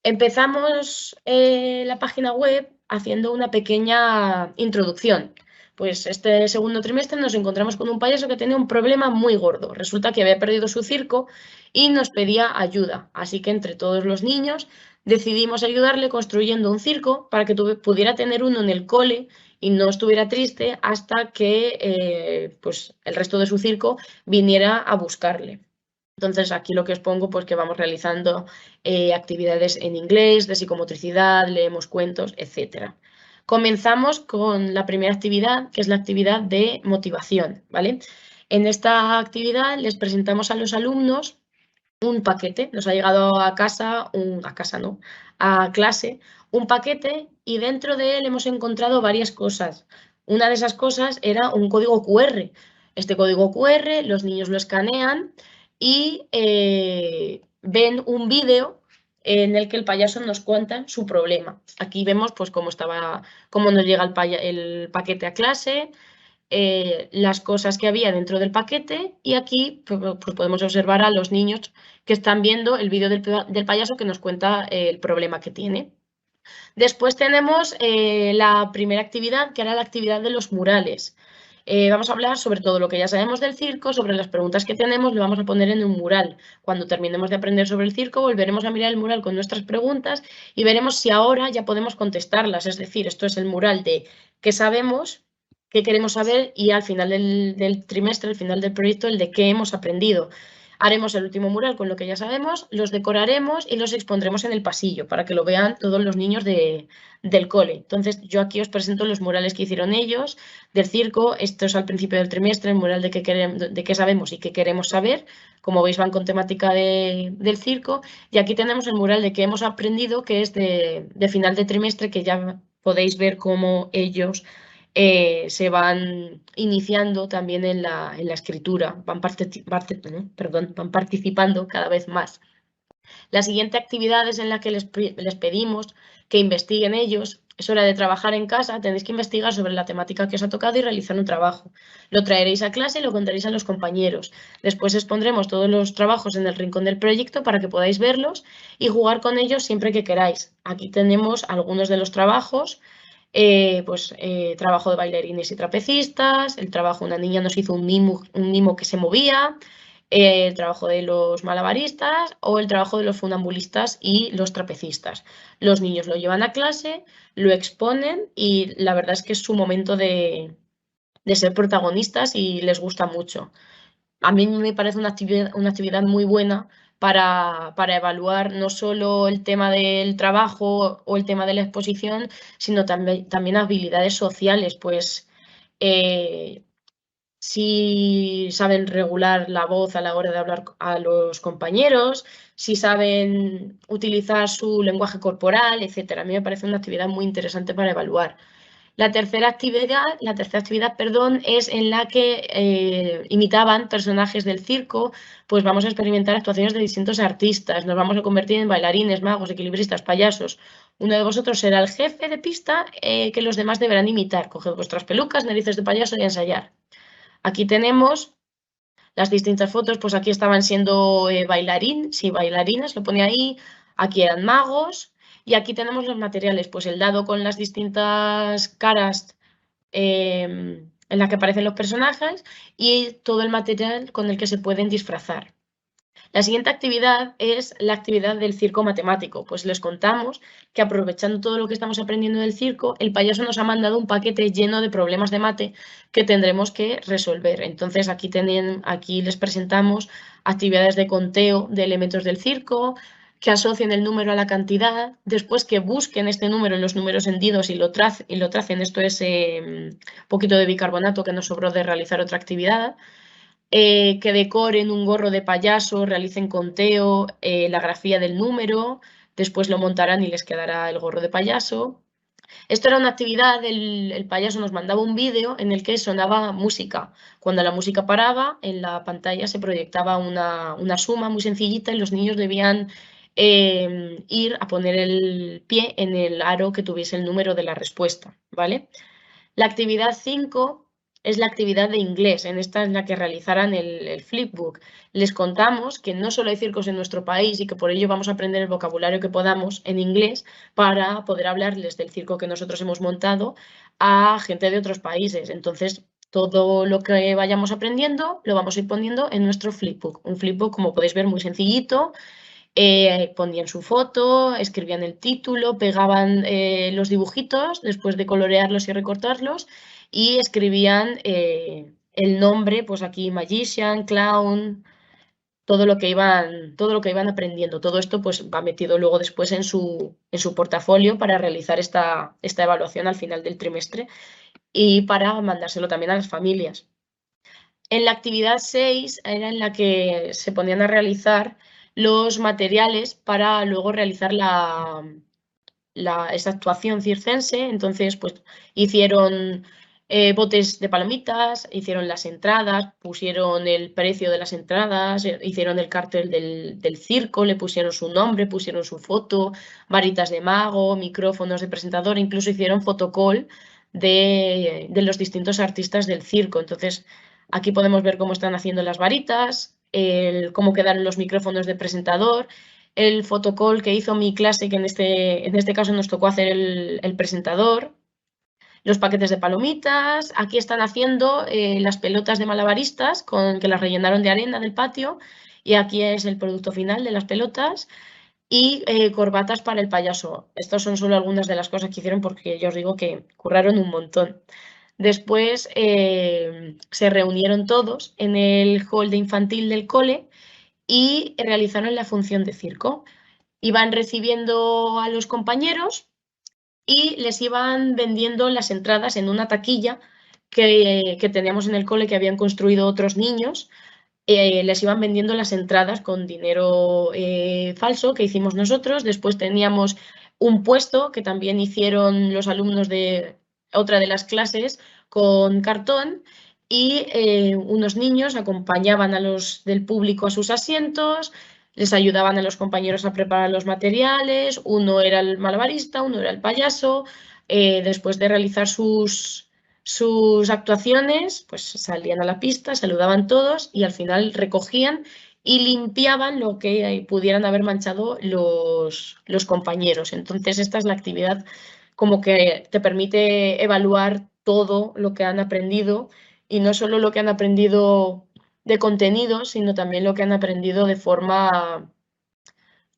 Empezamos la página web haciendo una pequeña introducción. Pues este segundo trimestre nos encontramos con un payaso que tenía un problema muy gordo. Resulta que había perdido su circo y nos pedía ayuda. Así que entre todos los niños decidimos ayudarle construyendo un circo para que pudiera tener uno en el cole y no estuviera triste hasta que pues el resto de su circo viniera a buscarle. Entonces aquí lo que os pongo pues que vamos realizando actividades en inglés, de psicomotricidad, leemos cuentos, etc. Comenzamos con la primera actividad, que es la actividad de motivación, ¿vale? En esta actividad les presentamos a los alumnos un paquete. Nos ha llegado a clase, un paquete y dentro de él hemos encontrado varias cosas. Una de esas cosas era un código QR. Este código QR los niños lo escanean y ven un vídeo en el que el payaso nos cuenta su problema. Aquí vemos pues cómo nos llega el paquete a clase, las cosas que había dentro del paquete y aquí pues podemos observar a los niños que están viendo el vídeo del payaso que nos cuenta el problema que tiene. Después tenemos la primera actividad, que era la actividad de los murales. Vamos a hablar sobre todo lo que ya sabemos del circo, sobre las preguntas que tenemos, lo vamos a poner en un mural. Cuando terminemos de aprender sobre el circo, volveremos a mirar el mural con nuestras preguntas y veremos si ahora ya podemos contestarlas. Es decir, esto es el mural de qué sabemos, qué queremos saber y al final del trimestre, al final del proyecto, el de qué hemos aprendido. Haremos el último mural con lo que ya sabemos, los decoraremos y los expondremos en el pasillo para que lo vean todos los niños del cole. Entonces, yo aquí os presento los murales que hicieron ellos del circo. Esto es al principio del trimestre, el mural de qué sabemos y qué queremos saber. Como veis, van con temática del circo. Y aquí tenemos el mural de qué hemos aprendido, que es de final de trimestre, que ya podéis ver cómo ellos se van iniciando también en la escritura, van participando cada vez más. La siguiente actividad es en la que les pedimos que investiguen ellos. Es hora de trabajar en casa, tenéis que investigar sobre la temática que os ha tocado y realizar un trabajo. Lo traeréis a clase y lo contaréis a los compañeros. Después expondremos todos los trabajos en el rincón del proyecto para que podáis verlos y jugar con ellos siempre que queráis. Aquí tenemos algunos de los trabajos. Trabajo de bailarines y trapecistas, el trabajo, una niña nos hizo un mimo que se movía, el trabajo de los malabaristas o el trabajo de los funambulistas y los trapecistas. Los niños lo llevan a clase, lo exponen y la verdad es que es su momento de ser protagonistas y les gusta mucho. A mí me parece una actividad muy buena para evaluar no solo el tema del trabajo o el tema de la exposición, sino también habilidades sociales, pues si saben regular la voz a la hora de hablar a los compañeros, si saben utilizar su lenguaje corporal, etc. A mí me parece una actividad muy interesante para evaluar. La tercera actividad, es en la que imitaban personajes del circo, pues vamos a experimentar actuaciones de distintos artistas, nos vamos a convertir en bailarines, magos, equilibristas, payasos. Uno de vosotros será el jefe de pista que los demás deberán imitar. Coged vuestras pelucas, narices de payaso y ensayar. Aquí tenemos las distintas fotos, pues aquí estaban siendo bailarinas, lo pone ahí, aquí eran magos y aquí tenemos los materiales, pues el dado con las distintas caras en la que aparecen los personajes y todo el material con el que se pueden disfrazar. La siguiente actividad es la actividad del circo matemático. Pues les contamos que aprovechando todo lo que estamos aprendiendo del circo, el payaso nos ha mandado un paquete lleno de problemas de mate que tendremos que resolver. Entonces aquí les presentamos actividades de conteo de elementos del circo, que asocien el número a la cantidad, después que busquen este número en los números hendidos y lo tracen. Esto es un poquito de bicarbonato que nos sobró de realizar otra actividad. Que decoren un gorro de payaso, realicen conteo, la grafía del número, después lo montarán y les quedará el gorro de payaso. Esto era una actividad, el payaso nos mandaba un vídeo en el que sonaba música. Cuando la música paraba, en la pantalla se proyectaba una suma muy sencillita y los niños debían ir a poner el pie en el aro que tuviese el número de la respuesta, ¿vale? La actividad 5 es la actividad de inglés. En esta es la que realizarán el flipbook. Les contamos que no solo hay circos en nuestro país y que por ello vamos a aprender el vocabulario que podamos en inglés para poder hablarles del circo que nosotros hemos montado a gente de otros países. Entonces, todo lo que vayamos aprendiendo lo vamos a ir poniendo en nuestro flipbook. Un flipbook, como podéis ver, muy sencillito. Ponían su foto, escribían el título, pegaban los dibujitos después de colorearlos y recortarlos y escribían el nombre, pues aquí magician, clown, todo lo que iban aprendiendo. Todo esto pues va metido luego después en su portafolio para realizar esta evaluación al final del trimestre y para mandárselo también a las familias. En la actividad 6 era en la que se ponían a realizar los materiales para luego realizar esa actuación circense. Entonces, pues hicieron botes de palomitas, hicieron las entradas, pusieron el precio de las entradas, hicieron el cartel del circo, le pusieron su nombre, pusieron su foto, varitas de mago, micrófonos de presentador, incluso hicieron fotocall de los distintos artistas del circo. Entonces, aquí podemos ver cómo están haciendo las varitas, cómo quedaron los micrófonos de presentador, el fotocall que hizo mi clase, que en este caso nos tocó hacer el presentador, los paquetes de palomitas. Aquí están haciendo las pelotas de malabaristas que las rellenaron de arena del patio y aquí es el producto final de las pelotas y corbatas para el payaso. Estas son solo algunas de las cosas que hicieron porque yo os digo que curraron un montón. Después se reunieron todos en el hall de infantil del cole y realizaron la función de circo. Iban recibiendo a los compañeros y les iban vendiendo las entradas en una taquilla que teníamos en el cole que habían construido otros niños. Les iban vendiendo las entradas con dinero falso que hicimos nosotros. Después teníamos un puesto que también hicieron los alumnos de otra de las clases con cartón y unos niños acompañaban a los del público a sus asientos, les ayudaban a los compañeros a preparar los materiales, uno era el malabarista, uno era el payaso. Después de realizar sus actuaciones, pues salían a la pista, saludaban todos y al final recogían y limpiaban lo que pudieran haber manchado los compañeros. Entonces, esta es la actividad como que te permite evaluar todo lo que han aprendido y no solo lo que han aprendido de contenido, sino también lo que han aprendido de forma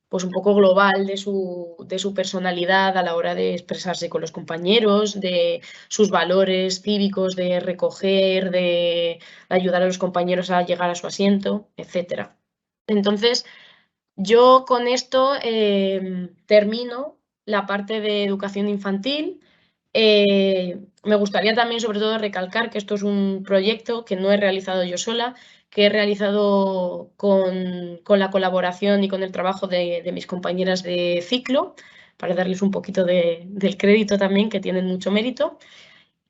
pues un poco global de su personalidad a la hora de expresarse con los compañeros, de sus valores cívicos, de recoger, de ayudar a los compañeros a llegar a su asiento, etc. Entonces, yo con esto termino la parte de educación infantil. Me gustaría también, sobre todo, recalcar que esto es un proyecto que no he realizado yo sola, que he realizado con la colaboración y con el trabajo de mis compañeras de ciclo, para darles un poquito del crédito también, que tienen mucho mérito.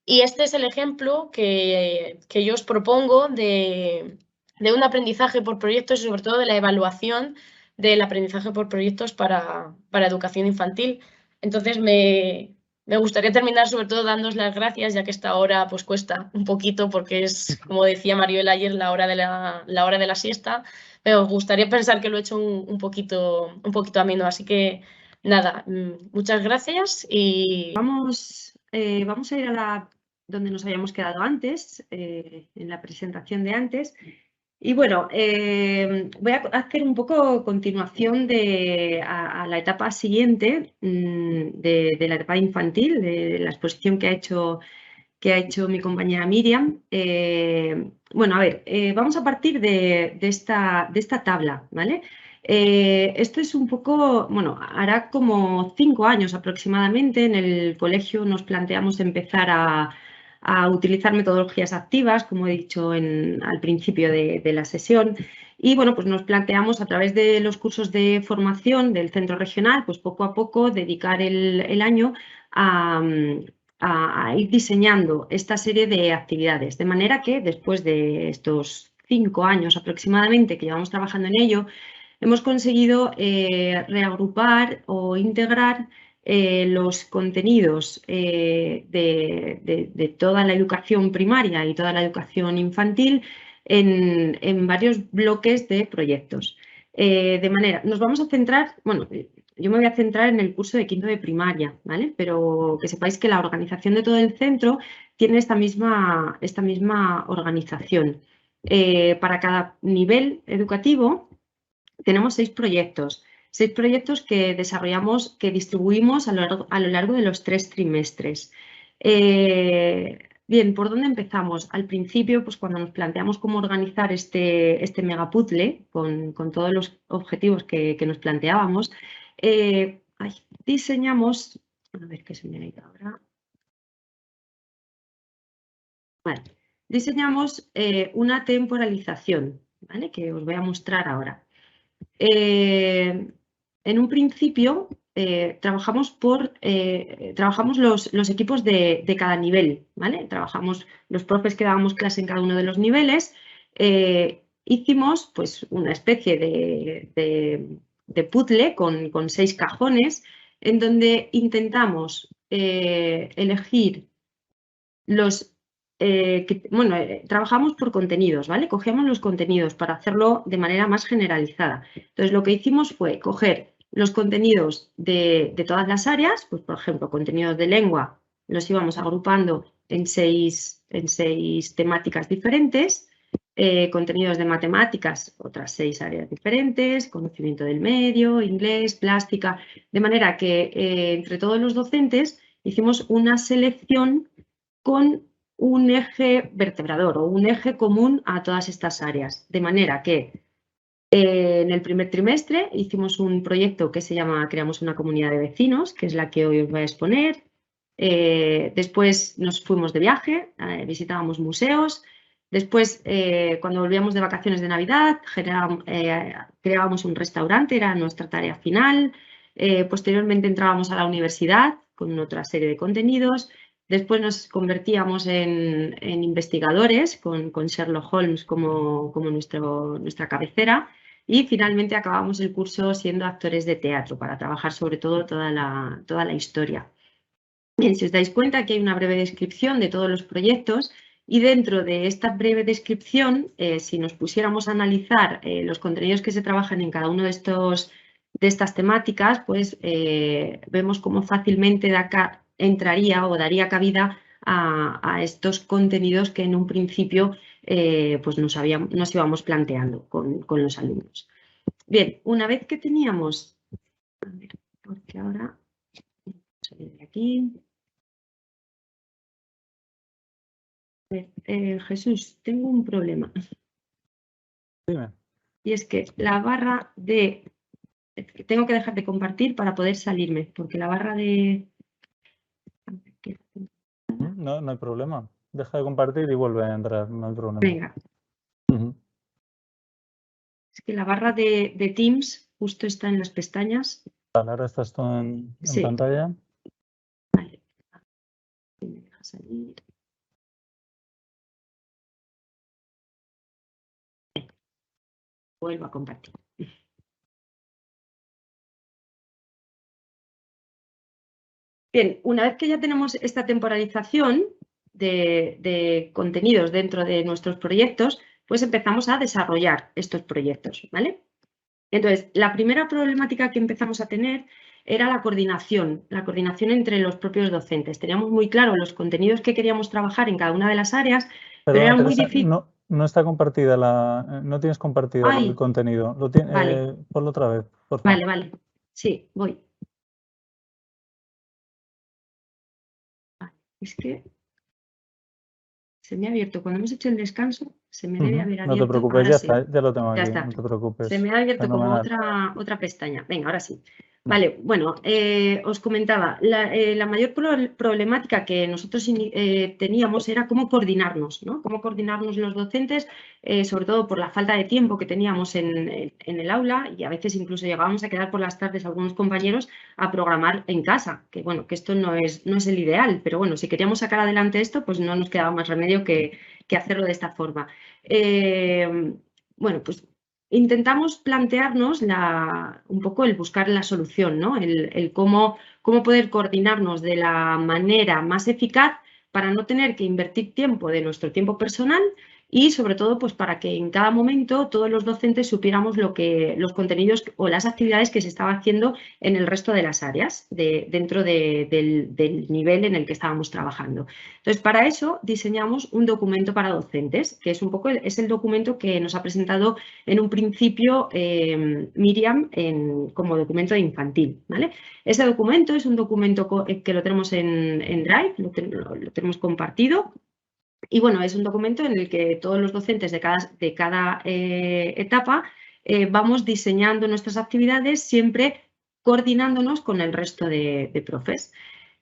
Y este es el ejemplo que yo os propongo de un aprendizaje por proyectos y sobre todo de la evaluación del aprendizaje por proyectos para educación infantil. Entonces me gustaría terminar sobre todo dándos las gracias, ya que esta hora pues cuesta un poquito porque es, como decía Maribel ayer, la hora de la siesta. Me gustaría pensar que lo he hecho un poquito ameno, así que nada, muchas gracias y... Vamos a ir a donde nos habíamos quedado antes, en la presentación de antes. Y bueno, voy a hacer un poco continuación a la etapa siguiente de la etapa infantil, de la exposición que ha hecho mi compañera Miriam. Bueno, a ver, vamos a partir de esta tabla, ¿vale? Esto es un poco, bueno, hará como 5 años aproximadamente. En el colegio nos planteamos empezar a utilizar metodologías activas, como he dicho al principio de la sesión. Y bueno, pues nos planteamos a través de los cursos de formación del centro regional, pues poco a poco dedicar el año a ir diseñando esta serie de actividades. De manera que después de estos 5 años aproximadamente que llevamos trabajando en ello, hemos conseguido reagrupar o integrar los contenidos de toda la educación primaria y toda la educación infantil en varios bloques de proyectos. De manera, nos vamos a centrar, bueno, yo me voy a centrar en el curso de quinto de primaria, ¿vale? Pero que sepáis que la organización de todo el centro tiene esta misma organización. Para cada nivel educativo tenemos 6 proyectos. 6 proyectos que desarrollamos, que distribuimos a lo largo de los 3 trimestres. Bien, ¿por dónde empezamos? Al principio, pues cuando nos planteamos cómo organizar este megapuzzle con todos los objetivos que nos planteábamos, diseñamos, a ver qué se me ha ido ahora. Vale, diseñamos una temporalización, ¿vale? Que os voy a mostrar ahora. En un principio trabajamos los equipos de cada nivel, ¿vale? Trabajamos los profes que dábamos clase en cada uno de los niveles. Hicimos pues una especie de puzzle con 6 cajones en donde intentamos elegir los... trabajamos por contenidos, ¿vale? Cogíamos los contenidos para hacerlo de manera más generalizada. Entonces, lo que hicimos fue coger los contenidos de todas las áreas, pues, por ejemplo, contenidos de lengua, los íbamos agrupando en seis temáticas diferentes, contenidos de matemáticas, otras 6 áreas diferentes, conocimiento del medio, inglés, plástica, de manera que entre todos los docentes hicimos una selección con un eje vertebrador o un eje común a todas estas áreas. De manera que en el primer trimestre hicimos un proyecto que se llama Creamos una comunidad de vecinos, que es la que hoy os voy a exponer. Después nos fuimos de viaje, visitábamos museos. Después, cuando volvíamos de vacaciones de Navidad, creábamos un restaurante, era nuestra tarea final. Posteriormente entrábamos a la universidad con otra serie de contenidos. Después nos convertíamos en investigadores con Sherlock Holmes como nuestra cabecera y finalmente acabamos el curso siendo actores de teatro para trabajar sobre todo toda la historia. Bien, si os dais cuenta, aquí hay una breve descripción de todos los proyectos y dentro de esta breve descripción, si nos pusiéramos a analizar los contenidos que se trabajan en cada uno de estas temáticas, pues vemos cómo fácilmente entraría o daría cabida a estos contenidos que en un principio pues nos íbamos planteando con los alumnos. Bien, una vez que teníamos, a ver, porque ahora vamos a salir de aquí. Jesús, tengo un problema. Dime. Y es que la barra de... Tengo que dejar de compartir para poder salirme, porque la barra de... No hay problema. Deja de compartir y vuelve a entrar, no hay problema. Venga. Es que la barra de Teams justo está en las pestañas. Vale, ahora estás tú en Sí. pantalla. Vale. Me deja salir. Vuelvo a compartir. Bien, una vez que ya tenemos esta temporalización de contenidos dentro de nuestros proyectos, pues empezamos a desarrollar estos proyectos, ¿vale? Entonces, la primera problemática que empezamos a tener era la coordinación entre los propios docentes. Teníamos muy claro los contenidos que queríamos trabajar en cada una de las áreas, pero era muy difícil. No está compartida no tienes compartido el contenido. Vale. Ponlo otra vez, por favor. Vale. Sí, voy. Vale. Es que se me ha abierto. Cuando hemos hecho el descanso, se me debe haber abierto. No te preocupes, ya está, ya lo tengo ya aquí, está. no te preocupes. Se me ha abierto como otra pestaña. Venga, ahora sí. Vale, bueno, os comentaba, la mayor problemática que nosotros teníamos era cómo coordinarnos, ¿no? Cómo coordinarnos los docentes, sobre todo por la falta de tiempo que teníamos en el aula y a veces incluso llegábamos a quedar por las tardes algunos compañeros a programar en casa, que bueno, que esto no es el ideal, pero bueno, si queríamos sacar adelante esto, pues no nos quedaba más remedio que hacerlo de esta forma. Bueno, pues intentamos plantearnos un poco el buscar la solución, ¿no? El cómo poder coordinarnos de la manera más eficaz para no tener que invertir tiempo de nuestro tiempo personal y sobre todo pues para que en cada momento todos los docentes supiéramos los contenidos o las actividades que se estaba haciendo en el resto de las áreas dentro del nivel en el que estábamos trabajando. Entonces, para eso diseñamos un documento para docentes, que es el documento que nos ha presentado en un principio Miriam como documento infantil, ¿vale? Ese documento es un documento que lo tenemos en Drive, lo tenemos compartido. Y bueno, es un documento en el que todos los docentes de cada etapa vamos diseñando nuestras actividades, siempre coordinándonos con el resto de profes.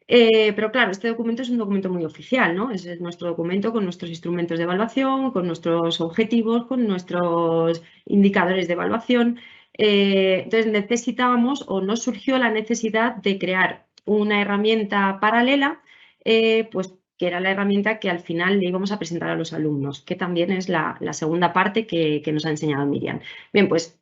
Pero claro, este documento es un documento muy oficial, ¿no? Es nuestro documento con nuestros instrumentos de evaluación, con nuestros objetivos, con nuestros indicadores de evaluación. Entonces necesitábamos o nos surgió la necesidad de crear una herramienta paralela, pues que era la herramienta que al final le íbamos a presentar a los alumnos, que también es la segunda parte que nos ha enseñado Miriam. Bien, pues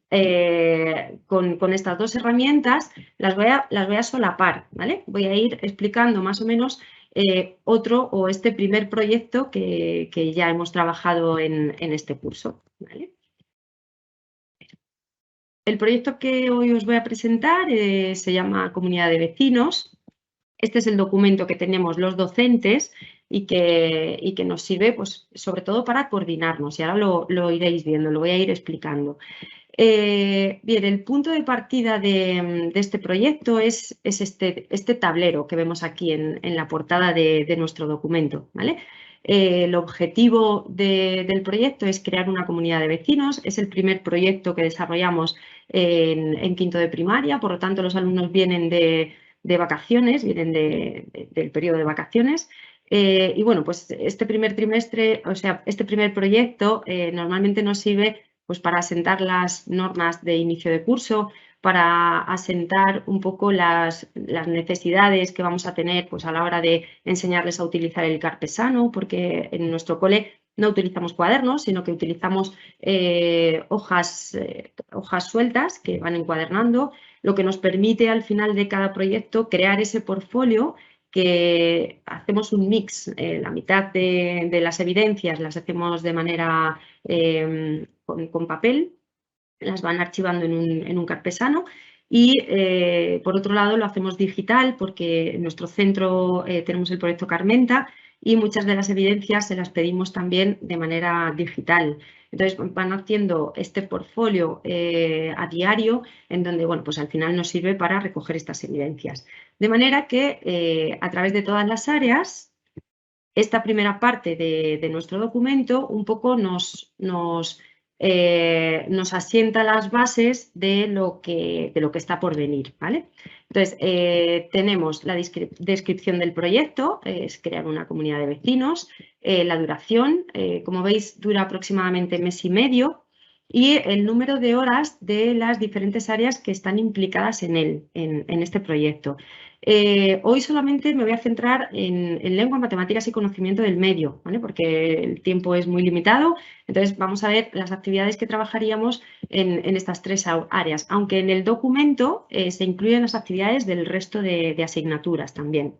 con estas dos herramientas las voy a solapar, ¿vale? Voy a ir explicando más o menos este primer proyecto que ya hemos trabajado en este curso, ¿vale? El proyecto que hoy os voy a presentar se llama Comunidad de Vecinos. Este es el documento que tenemos los docentes y que nos sirve pues, sobre todo para coordinarnos y ahora lo iréis viendo, lo voy a ir explicando. Bien, el punto de partida de este proyecto es este tablero que vemos aquí en la portada de nuestro documento, ¿vale? El objetivo del proyecto es crear una comunidad de vecinos. Es el primer proyecto que desarrollamos en quinto de primaria, por lo tanto los alumnos vienen de vacaciones, vienen del periodo de vacaciones. Y bueno, pues este primer trimestre, o sea, este primer proyecto normalmente nos sirve pues para asentar las normas de inicio de curso, para asentar un poco las necesidades que vamos a tener pues, a la hora de enseñarles a utilizar el carpesano, porque en nuestro cole no utilizamos cuadernos, sino que utilizamos hojas sueltas que van encuadernando, lo que nos permite al final de cada proyecto crear ese portfolio que hacemos un mix. La mitad de las evidencias las hacemos de manera con papel, las van archivando en un carpesano. Y por otro lado lo hacemos digital porque en nuestro centro tenemos el proyecto Carmenta y muchas de las evidencias se las pedimos también de manera digital. Entonces van haciendo este portfolio a diario en donde, bueno, pues al final nos sirve para recoger estas evidencias. De manera que a través de todas las áreas, esta primera parte de nuestro documento un poco nos asienta las bases de lo que está por venir, ¿vale? Entonces, tenemos la descripción del proyecto, es crear una comunidad de vecinos, la duración, como veis, dura aproximadamente mes y medio, y el número de horas de las diferentes áreas que están implicadas en este proyecto. Hoy solamente me voy a centrar en lengua, matemáticas y conocimiento del medio, ¿vale? Porque el tiempo es muy limitado. Entonces vamos a ver las actividades que trabajaríamos en estas tres áreas, aunque en el documento se incluyen las actividades del resto de asignaturas también.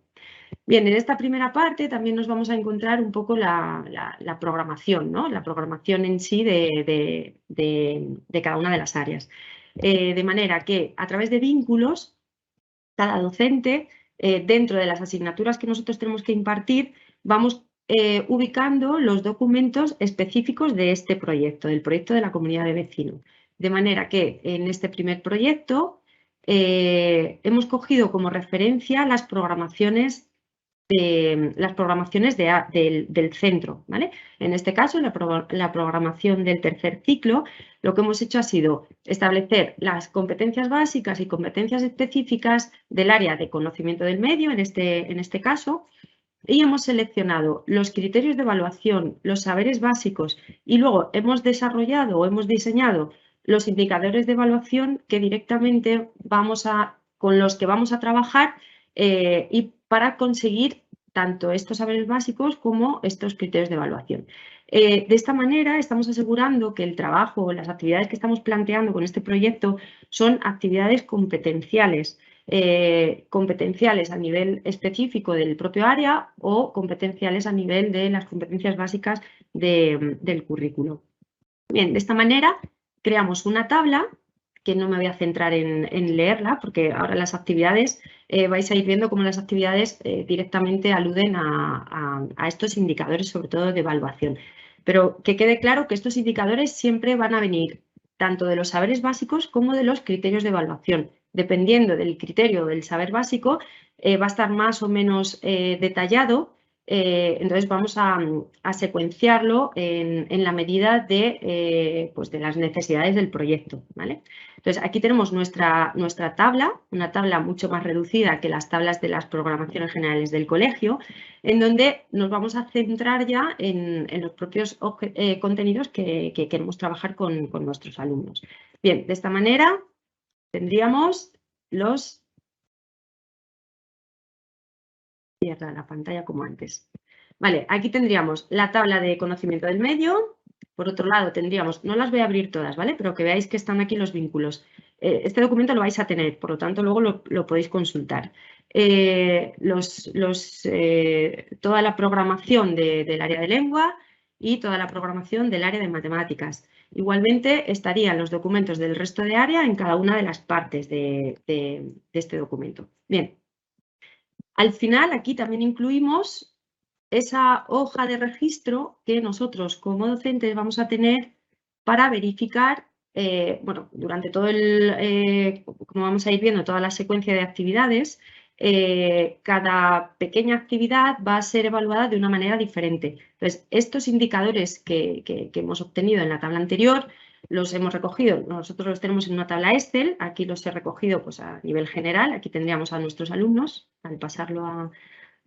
Bien, en esta primera parte también nos vamos a encontrar un poco la programación, ¿no? La programación en sí de cada una de las áreas. De manera que a través de vínculos, cada docente, dentro de las asignaturas que nosotros tenemos que impartir, vamos ubicando los documentos específicos de este proyecto, del proyecto de la comunidad de vecinos. De manera que en este primer proyecto hemos cogido como referencia las programaciones del centro, ¿vale? En este caso, la programación del tercer ciclo, lo que hemos hecho ha sido establecer las competencias básicas y competencias específicas del área de conocimiento del medio, en este caso, y hemos seleccionado los criterios de evaluación, los saberes básicos, y luego hemos desarrollado o hemos diseñado los indicadores de evaluación que directamente con los que vamos a trabajar y para conseguir tanto estos saberes básicos como estos criterios de evaluación. De esta manera estamos asegurando que el trabajo o las actividades que estamos planteando con este proyecto son actividades competenciales, a nivel específico del propio área o competenciales a nivel de las competencias básicas del currículo. Bien, de esta manera creamos una tabla que no me voy a centrar en leerla porque ahora las actividades, vais a ir viendo cómo las actividades directamente aluden a estos indicadores, sobre todo de evaluación. Pero que quede claro que estos indicadores siempre van a venir tanto de los saberes básicos como de los criterios de evaluación. Dependiendo del criterio del saber básico, va a estar más o menos detallado. Entonces vamos a secuenciarlo en la medida de las necesidades del proyecto, ¿vale? Entonces aquí tenemos nuestra tabla, una tabla mucho más reducida que las tablas de las programaciones generales del colegio, en donde nos vamos a centrar ya en los propios contenidos que queremos trabajar con nuestros alumnos. Bien, de esta manera tendríamos cierra la pantalla como antes. Vale, aquí tendríamos la tabla de conocimiento del medio. Por otro lado tendríamos, no las voy a abrir todas, ¿vale? Pero que veáis que están aquí los vínculos. Este documento lo vais a tener, por lo tanto luego lo podéis consultar. Toda la programación del área de lengua y toda la programación del área de matemáticas. Igualmente estarían los documentos del resto de área en cada una de las partes de este documento. Bien. Al final, aquí también incluimos esa hoja de registro que nosotros como docentes vamos a tener para verificar, durante todo como vamos a ir viendo toda la secuencia de actividades, cada pequeña actividad va a ser evaluada de una manera diferente. Entonces, estos indicadores que hemos obtenido en la tabla anterior, los hemos recogido, nosotros los tenemos en una tabla Excel, aquí los he recogido pues, a nivel general, aquí tendríamos a nuestros alumnos, al pasarlo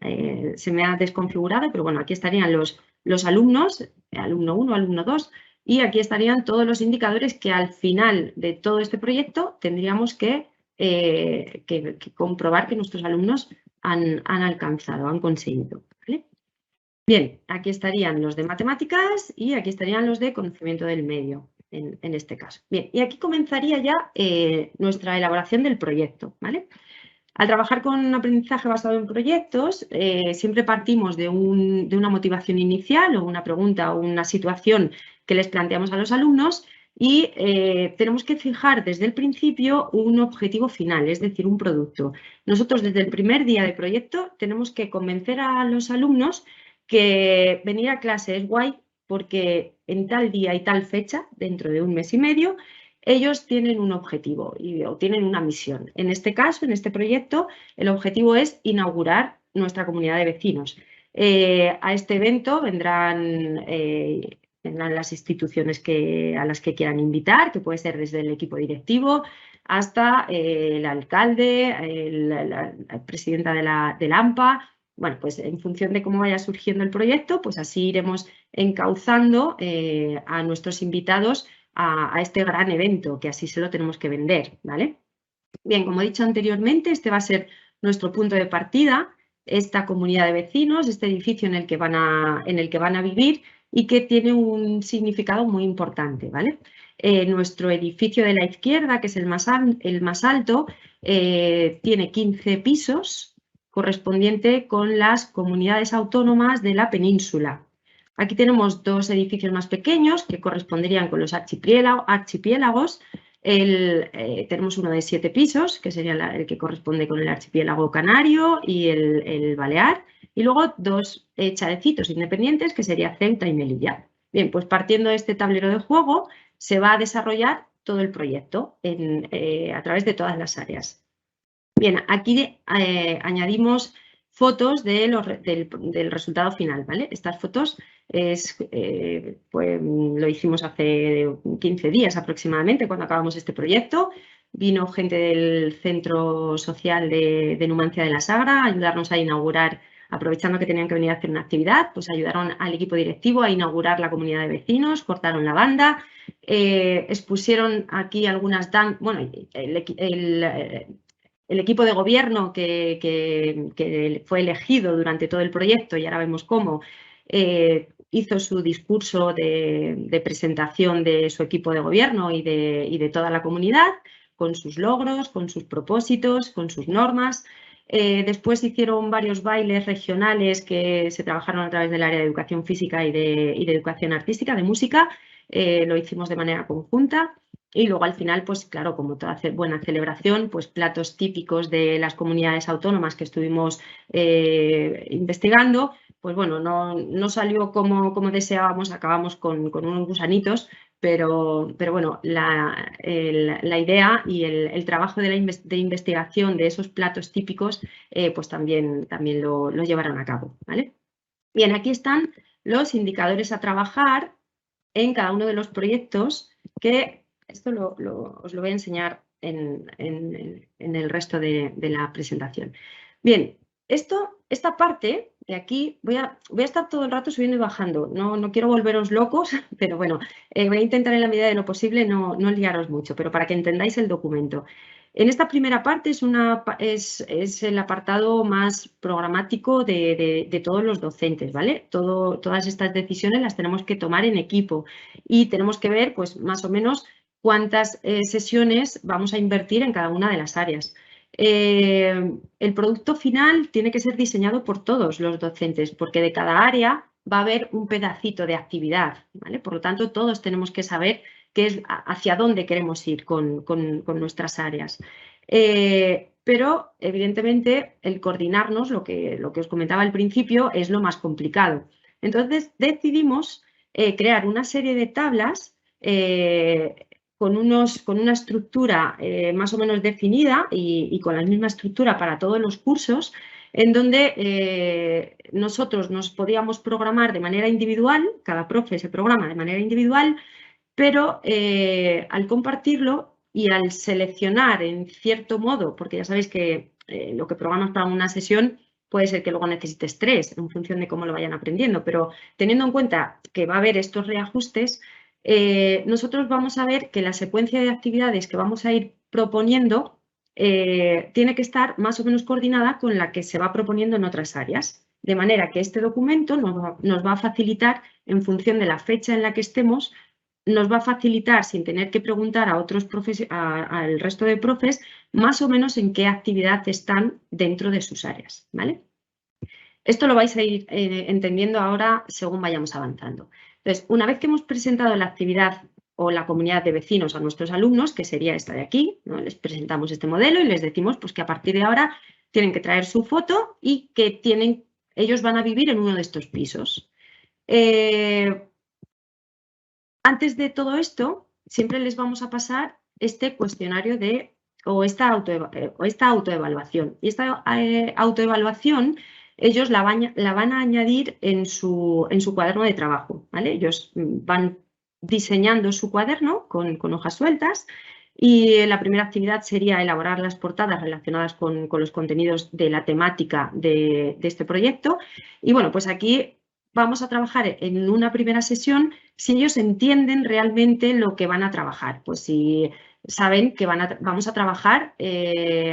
se me ha desconfigurado, pero bueno, aquí estarían los alumnos, alumno 1, alumno 2, y aquí estarían todos los indicadores que al final de todo este proyecto tendríamos que comprobar que nuestros alumnos han alcanzado, han conseguido. ¿Vale? Bien, aquí estarían los de matemáticas y aquí estarían los de conocimiento del medio, en este caso. Bien, y aquí comenzaría ya nuestra elaboración del proyecto, ¿vale? Al trabajar con un aprendizaje basado en proyectos, siempre partimos de una motivación inicial o una pregunta o una situación que les planteamos a los alumnos y tenemos que fijar desde el principio un objetivo final, es decir, un producto. Nosotros desde el primer día de proyecto tenemos que convencer a los alumnos que venir a clase es guay porque en tal día y tal fecha, dentro de un mes y medio, ellos tienen un objetivo o tienen una misión. En este caso, en este proyecto, el objetivo es inaugurar nuestra comunidad de vecinos. A este evento vendrán las instituciones a las que quieran invitar, que puede ser desde el equipo directivo hasta el alcalde, la presidenta de la AMPA. Bueno, pues en función de cómo vaya surgiendo el proyecto, pues así iremos encauzando a nuestros invitados a este gran evento, que así se lo tenemos que vender, ¿vale? Bien, como he dicho anteriormente, este va a ser nuestro punto de partida, esta comunidad de vecinos, este edificio en el que van a vivir y que tiene un significado muy importante, ¿vale? Nuestro edificio de la izquierda, que es el más alto, tiene 15 pisos, correspondiente con las comunidades autónomas de la península. Aquí tenemos dos edificios más pequeños que corresponderían con los archipiélagos. Tenemos uno de 7 pisos, que sería el que corresponde con el archipiélago canario y el balear. Y luego dos chaleccitos independientes, que sería Ceuta y Melilla. Bien, pues partiendo de este tablero de juego, se va a desarrollar todo el proyecto a través de todas las áreas. Bien, aquí añadimos fotos del resultado final, ¿vale? Estas fotos pues, lo hicimos hace 15 días aproximadamente, cuando acabamos este proyecto. Vino gente del Centro Social de Numancia de la Sagra a ayudarnos a inaugurar, aprovechando que tenían que venir a hacer una actividad, pues ayudaron al equipo directivo a inaugurar la comunidad de vecinos, cortaron la banda, expusieron aquí algunas bueno, el equipo de gobierno que fue elegido durante todo el proyecto, y ahora vemos cómo, hizo su discurso de presentación de su equipo de gobierno y de toda la comunidad, con sus logros, con sus propósitos, con sus normas. Después hicieron varios bailes regionales que se trabajaron a través del área de educación física y de educación artística, de música. Lo hicimos de manera conjunta. Y luego al final, pues claro, como toda buena celebración, pues platos típicos de las comunidades autónomas que estuvimos investigando, pues bueno, no salió como deseábamos, acabamos con unos gusanitos, pero bueno, la idea y el trabajo de investigación de esos platos típicos, pues también lo llevaron a cabo, ¿vale? Bien, aquí están los indicadores a trabajar en cada uno de los proyectos, que esto os lo voy a enseñar en el resto de la presentación. Bien, esta parte de aquí, voy a estar todo el rato subiendo y bajando. No quiero volveros locos, pero bueno, voy a intentar en la medida de lo posible no liaros mucho, pero para que entendáis el documento. En esta primera parte es el apartado más programático de todos los docentes, ¿vale? Todas estas decisiones las tenemos que tomar en equipo y tenemos que ver, pues, más o menos cuántas sesiones vamos a invertir en cada una de las áreas. El producto final tiene que ser diseñado por todos los docentes, porque de cada área va a haber un pedacito de actividad, ¿vale? Por lo tanto, todos tenemos que saber hacia dónde queremos ir con nuestras áreas. Pero, evidentemente, el coordinarnos, lo que os comentaba al principio, es lo más complicado. Entonces, decidimos crear una serie de tablas con una estructura más o menos definida y con la misma estructura para todos los cursos, en donde nosotros nos podíamos programar de manera individual, cada profe se programa de manera individual, pero al compartirlo y al seleccionar en cierto modo, porque ya sabéis que lo que programas para una sesión puede ser que luego necesites 3 en función de cómo lo vayan aprendiendo, pero teniendo en cuenta que va a haber estos reajustes, nosotros vamos a ver que la secuencia de actividades que vamos a ir proponiendo tiene que estar más o menos coordinada con la que se va proponiendo en otras áreas. De manera que este documento nos va a facilitar, en función de la fecha en la que estemos, nos va a facilitar, sin tener que preguntar a otros al resto de profes, más o menos en qué actividad están dentro de sus áreas, ¿vale? Esto lo vais a ir entendiendo ahora según vayamos avanzando. Entonces, una vez que hemos presentado la actividad o la comunidad de vecinos a nuestros alumnos, que sería esta de aquí, ¿no? Les presentamos este modelo y les decimos pues, que a partir de ahora tienen que traer su foto y que ellos van a vivir en uno de estos pisos. Antes de todo esto, siempre les vamos a pasar este cuestionario o esta autoevaluación. Y esta autoevaluación ellos la van a añadir en su cuaderno de trabajo, ¿vale? Ellos van diseñando su cuaderno con hojas sueltas y la primera actividad sería elaborar las portadas relacionadas con los contenidos de la temática de este proyecto. Y bueno, pues aquí vamos a trabajar en una primera sesión si ellos entienden realmente lo que van a trabajar. Pues si saben que vamos a trabajar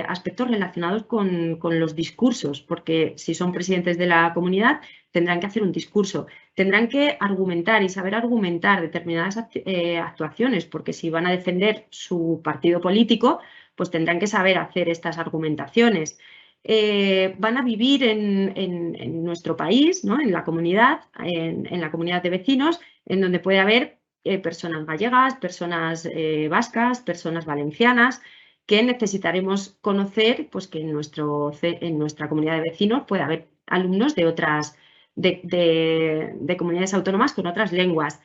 aspectos relacionados con los discursos, porque si son presidentes de la comunidad tendrán que hacer un discurso, tendrán que argumentar y saber argumentar determinadas actuaciones, porque si van a defender su partido político, pues tendrán que saber hacer estas argumentaciones. Van a vivir en nuestro país, ¿no? En la comunidad, en la comunidad de vecinos, en donde puede haber personas gallegas, personas vascas, personas valencianas, que necesitaremos conocer, pues que en nuestra comunidad de vecinos puede haber alumnos de otras de comunidades autónomas con otras lenguas.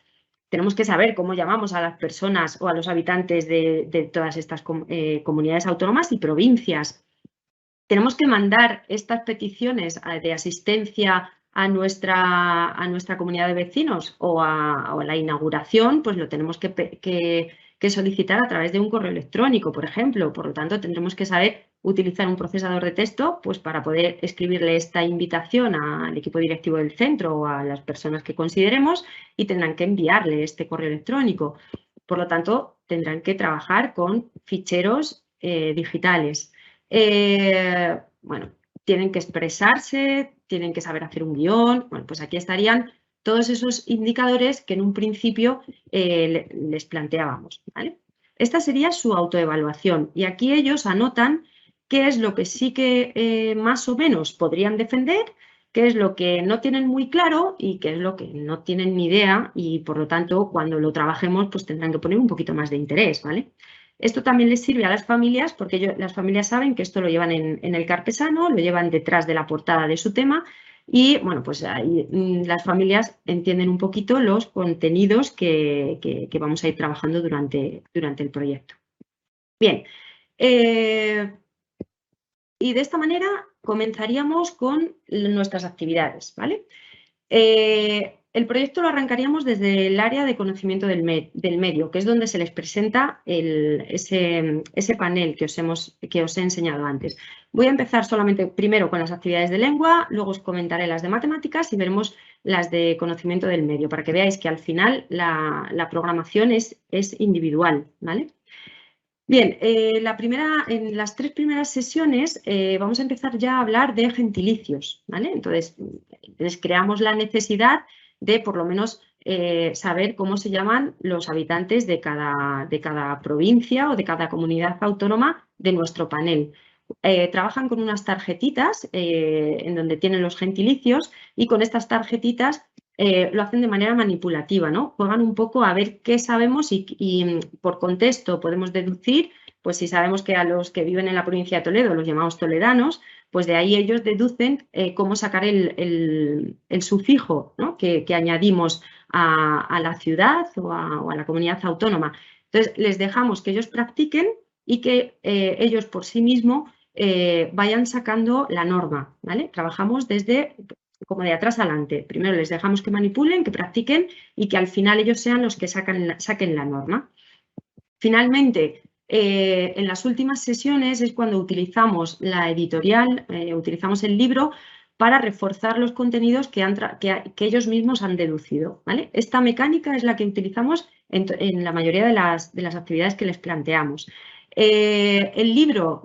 Tenemos que saber cómo llamamos a las personas o a los habitantes de todas estas comunidades autónomas y provincias. Tenemos que mandar estas peticiones de asistencia a nuestra comunidad de vecinos o a la inauguración, pues lo tenemos que solicitar a través de un correo electrónico, por ejemplo. Por lo tanto, tendremos que saber utilizar un procesador de texto pues, para poder escribirle esta invitación al equipo directivo del centro o a las personas que consideremos y tendrán que enviarle este correo electrónico. Por lo tanto, tendrán que trabajar con ficheros digitales. Bueno, tienen que expresarse, tienen que saber hacer un guión. Bueno, pues aquí estarían todos esos indicadores que en un principio les planteábamos, ¿vale? Esta sería su autoevaluación y aquí ellos anotan qué es lo que sí que más o menos podrían defender, qué es lo que no tienen muy claro y qué es lo que no tienen ni idea y por lo tanto cuando lo trabajemos pues tendrán que poner un poquito más de interés, ¿vale? Esto también les sirve a las familias porque las familias saben que esto lo llevan en el carpesano, lo llevan detrás de la portada de su tema y, bueno, pues ahí las familias entienden un poquito los contenidos que vamos a ir trabajando durante el proyecto. Bien, y de esta manera comenzaríamos con nuestras actividades, ¿vale? El proyecto lo arrancaríamos desde el área de conocimiento del medio, que es donde se les presenta ese panel que os he enseñado antes. Voy a empezar solamente primero con las actividades de lengua, luego os comentaré las de matemáticas y veremos las de conocimiento del medio, para que veáis que al final la programación es individual, ¿vale? Bien, en las 3 primeras sesiones vamos a empezar ya a hablar de gentilicios, ¿vale? Entonces, les creamos la necesidad de por lo menos saber cómo se llaman los habitantes de cada provincia o de cada comunidad autónoma de nuestro panel. Trabajan con unas tarjetitas en donde tienen los gentilicios y con estas tarjetitas lo hacen de manera manipulativa, ¿no? Juegan un poco a ver qué sabemos y por contexto podemos deducir, pues si sabemos que a los que viven en la provincia de Toledo los llamamos toledanos, pues de ahí ellos deducen cómo sacar el sufijo, ¿no? que añadimos a la ciudad o a la comunidad autónoma. Entonces, les dejamos que ellos practiquen y que ellos por sí mismos vayan sacando la norma, ¿vale? Trabajamos desde como de atrás adelante. Primero les dejamos que manipulen, que practiquen y que al final ellos sean los que saquen la norma. Finalmente, en las últimas sesiones es cuando utilizamos la editorial, utilizamos el libro para reforzar los contenidos que ellos mismos han deducido, ¿vale? Esta mecánica es la que utilizamos en la mayoría de las actividades que les planteamos. El libro,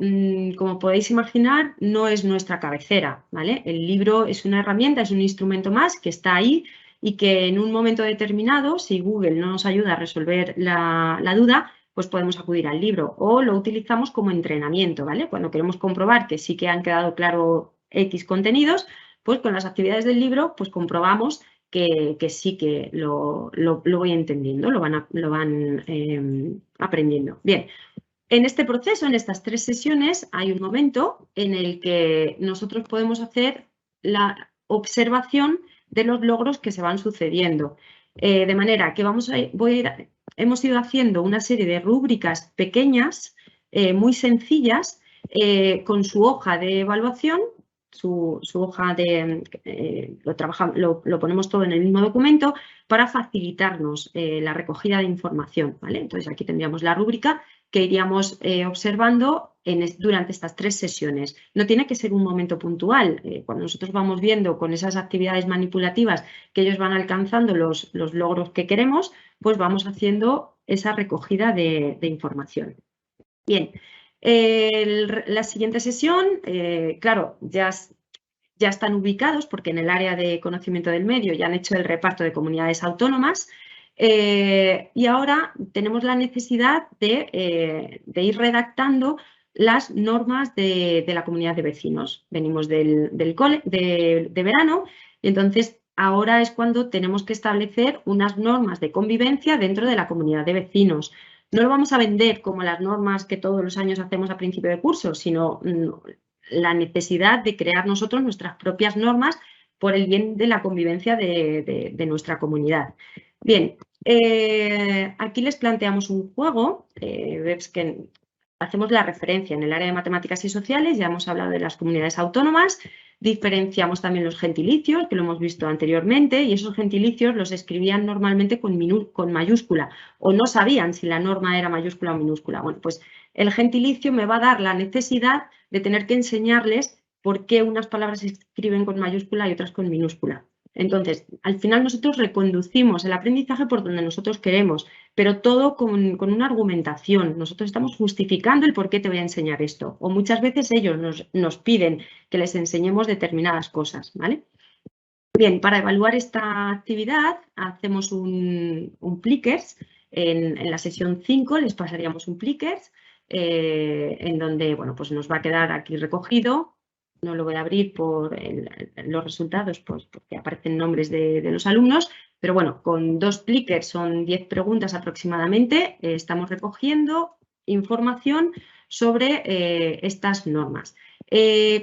como podéis imaginar, no es nuestra cabecera, ¿vale? El libro es una herramienta, es un instrumento más que está ahí y que en un momento determinado, si Google no nos ayuda a resolver la duda, pues podemos acudir al libro o lo utilizamos como entrenamiento, ¿vale? Cuando queremos comprobar que sí que han quedado claro X contenidos, pues con las actividades del libro pues comprobamos que sí que lo voy entendiendo, lo van aprendiendo. Bien, en este proceso, en estas 3 sesiones, hay un momento en el que nosotros podemos hacer la observación de los logros que se van sucediendo. De manera que hemos ido haciendo una serie de rúbricas pequeñas, muy sencillas, con su hoja de evaluación, su hoja lo ponemos todo en el mismo documento para facilitarnos la recogida de información, ¿vale? Entonces aquí tendríamos la rúbrica que iríamos observando durante estas 3 sesiones. No tiene que ser un momento puntual. Cuando nosotros vamos viendo con esas actividades manipulativas que ellos van alcanzando los logros que queremos, pues vamos haciendo esa recogida de información. Bien, la siguiente sesión, claro, ya están ubicados porque en el área de conocimiento del medio ya han hecho el reparto de comunidades autónomas. Y ahora tenemos la necesidad de ir redactando las normas de la comunidad de vecinos. Venimos de verano y entonces ahora es cuando tenemos que establecer unas normas de convivencia dentro de la comunidad de vecinos. No lo vamos a vender como las normas que todos los años hacemos a principio de curso, sino la necesidad de crear nosotros nuestras propias normas por el bien de la convivencia de nuestra comunidad. Bien, aquí les planteamos un juego, ves que hacemos la referencia en el área de matemáticas y sociales, ya hemos hablado de las comunidades autónomas, diferenciamos también los gentilicios, que lo hemos visto anteriormente, y esos gentilicios los escribían normalmente con mayúscula, o no sabían si la norma era mayúscula o minúscula. Bueno, pues el gentilicio me va a dar la necesidad de tener que enseñarles por qué unas palabras se escriben con mayúscula y otras con minúscula. Entonces, al final nosotros reconducimos el aprendizaje por donde nosotros queremos, pero todo con una argumentación. Nosotros estamos justificando el por qué te voy a enseñar esto. O muchas veces ellos nos piden que les enseñemos determinadas cosas, ¿vale? Bien, para evaluar esta actividad hacemos un Plickers. En la sesión 5 les pasaríamos un Plickers en donde, bueno, pues nos va a quedar aquí recogido. No lo voy a abrir por los resultados, pues porque aparecen nombres de los alumnos, pero bueno, con 2 Plickers son 10 preguntas aproximadamente, estamos recogiendo información sobre estas normas.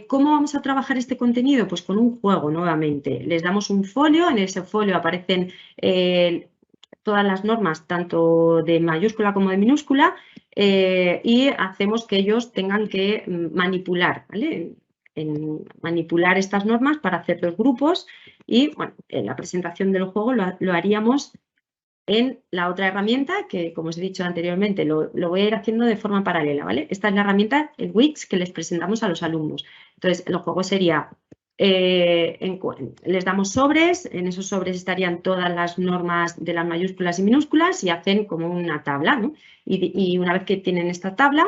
¿Cómo vamos a trabajar este contenido? Pues con un juego nuevamente. Les damos un folio, en ese folio aparecen todas las normas, tanto de mayúscula como de minúscula, y hacemos que ellos tengan que manipular, ¿vale? Manipular estas normas para hacer 2 grupos y bueno, en la presentación del juego lo haríamos en la otra herramienta que, como os he dicho anteriormente, lo voy a ir haciendo de forma paralela, ¿vale? Esta es la herramienta, el Wix, que les presentamos a los alumnos. Entonces, el juego sería, les damos sobres, en esos sobres estarían todas las normas de las mayúsculas y minúsculas y hacen como una tabla, ¿no? Y una vez que tienen esta tabla,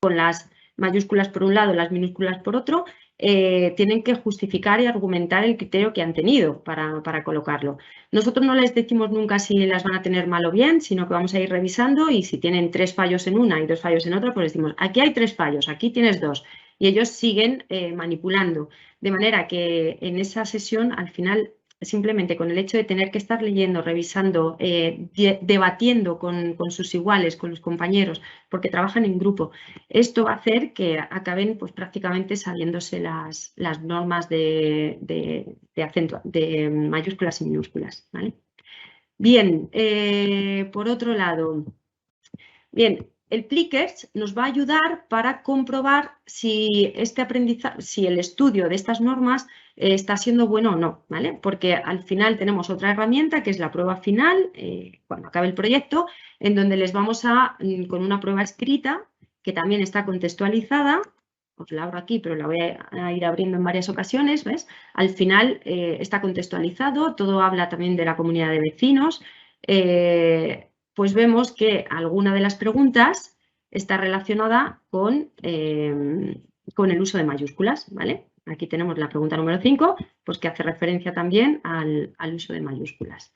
con las mayúsculas por un lado, las minúsculas por otro, tienen que justificar y argumentar el criterio que han tenido para colocarlo. Nosotros no les decimos nunca si las van a tener mal o bien, sino que vamos a ir revisando y si tienen 3 fallos en una y 2 fallos en otra, pues decimos, aquí hay 3 fallos, aquí tienes 2. Y ellos siguen manipulando. De manera que en esa sesión, al final, simplemente con el hecho de tener que estar leyendo, revisando, debatiendo con sus iguales, con los compañeros, porque trabajan en grupo, esto va a hacer que acaben pues, prácticamente sabiéndose las normas de mayúsculas y minúsculas, ¿vale? Bien, por otro lado, bien, el Plickers nos va a ayudar para comprobar si si el estudio de estas normas está siendo bueno o no, ¿vale? Porque al final tenemos otra herramienta que es la prueba final, cuando acabe el proyecto, en donde les vamos con una prueba escrita que también está contextualizada, os la abro aquí, pero la voy a ir abriendo en varias ocasiones, ¿ves? Al final está contextualizado, todo habla también de la comunidad de vecinos, pues vemos que alguna de las preguntas está relacionada con el uso de mayúsculas, ¿vale? Aquí tenemos la pregunta número 5, pues que hace referencia también al uso de mayúsculas.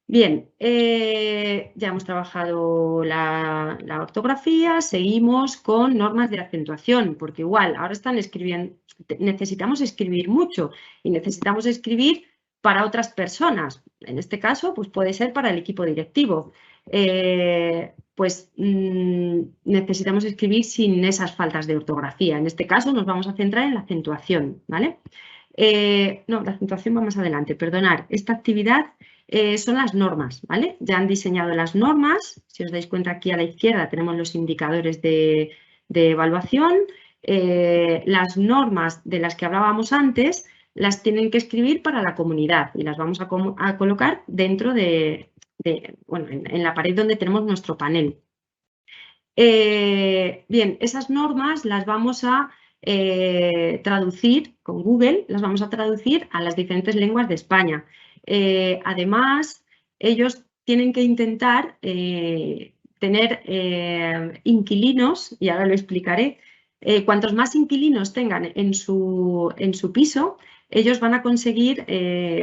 Bien, ya hemos trabajado la ortografía, seguimos con normas de acentuación, porque igual ahora están escribiendo, necesitamos escribir mucho y necesitamos escribir para otras personas. En este caso, pues puede ser para el equipo directivo. Necesitamos escribir sin esas faltas de ortografía. En este caso nos vamos a centrar en la acentuación, ¿vale? No, la acentuación va más adelante, perdonad. Esta actividad son las normas, ¿vale? Ya han diseñado las normas. Si os dais cuenta, aquí a la izquierda tenemos los indicadores de evaluación. Las normas de las que hablábamos antes las tienen que escribir para la comunidad y las vamos a colocar dentro en la pared donde tenemos nuestro panel. Bien, esas normas las vamos a traducir con Google, las vamos a traducir a las diferentes lenguas de España. Además, ellos tienen que intentar tener inquilinos, y ahora lo explicaré. Cuantos más inquilinos tengan en su piso, ellos van a conseguir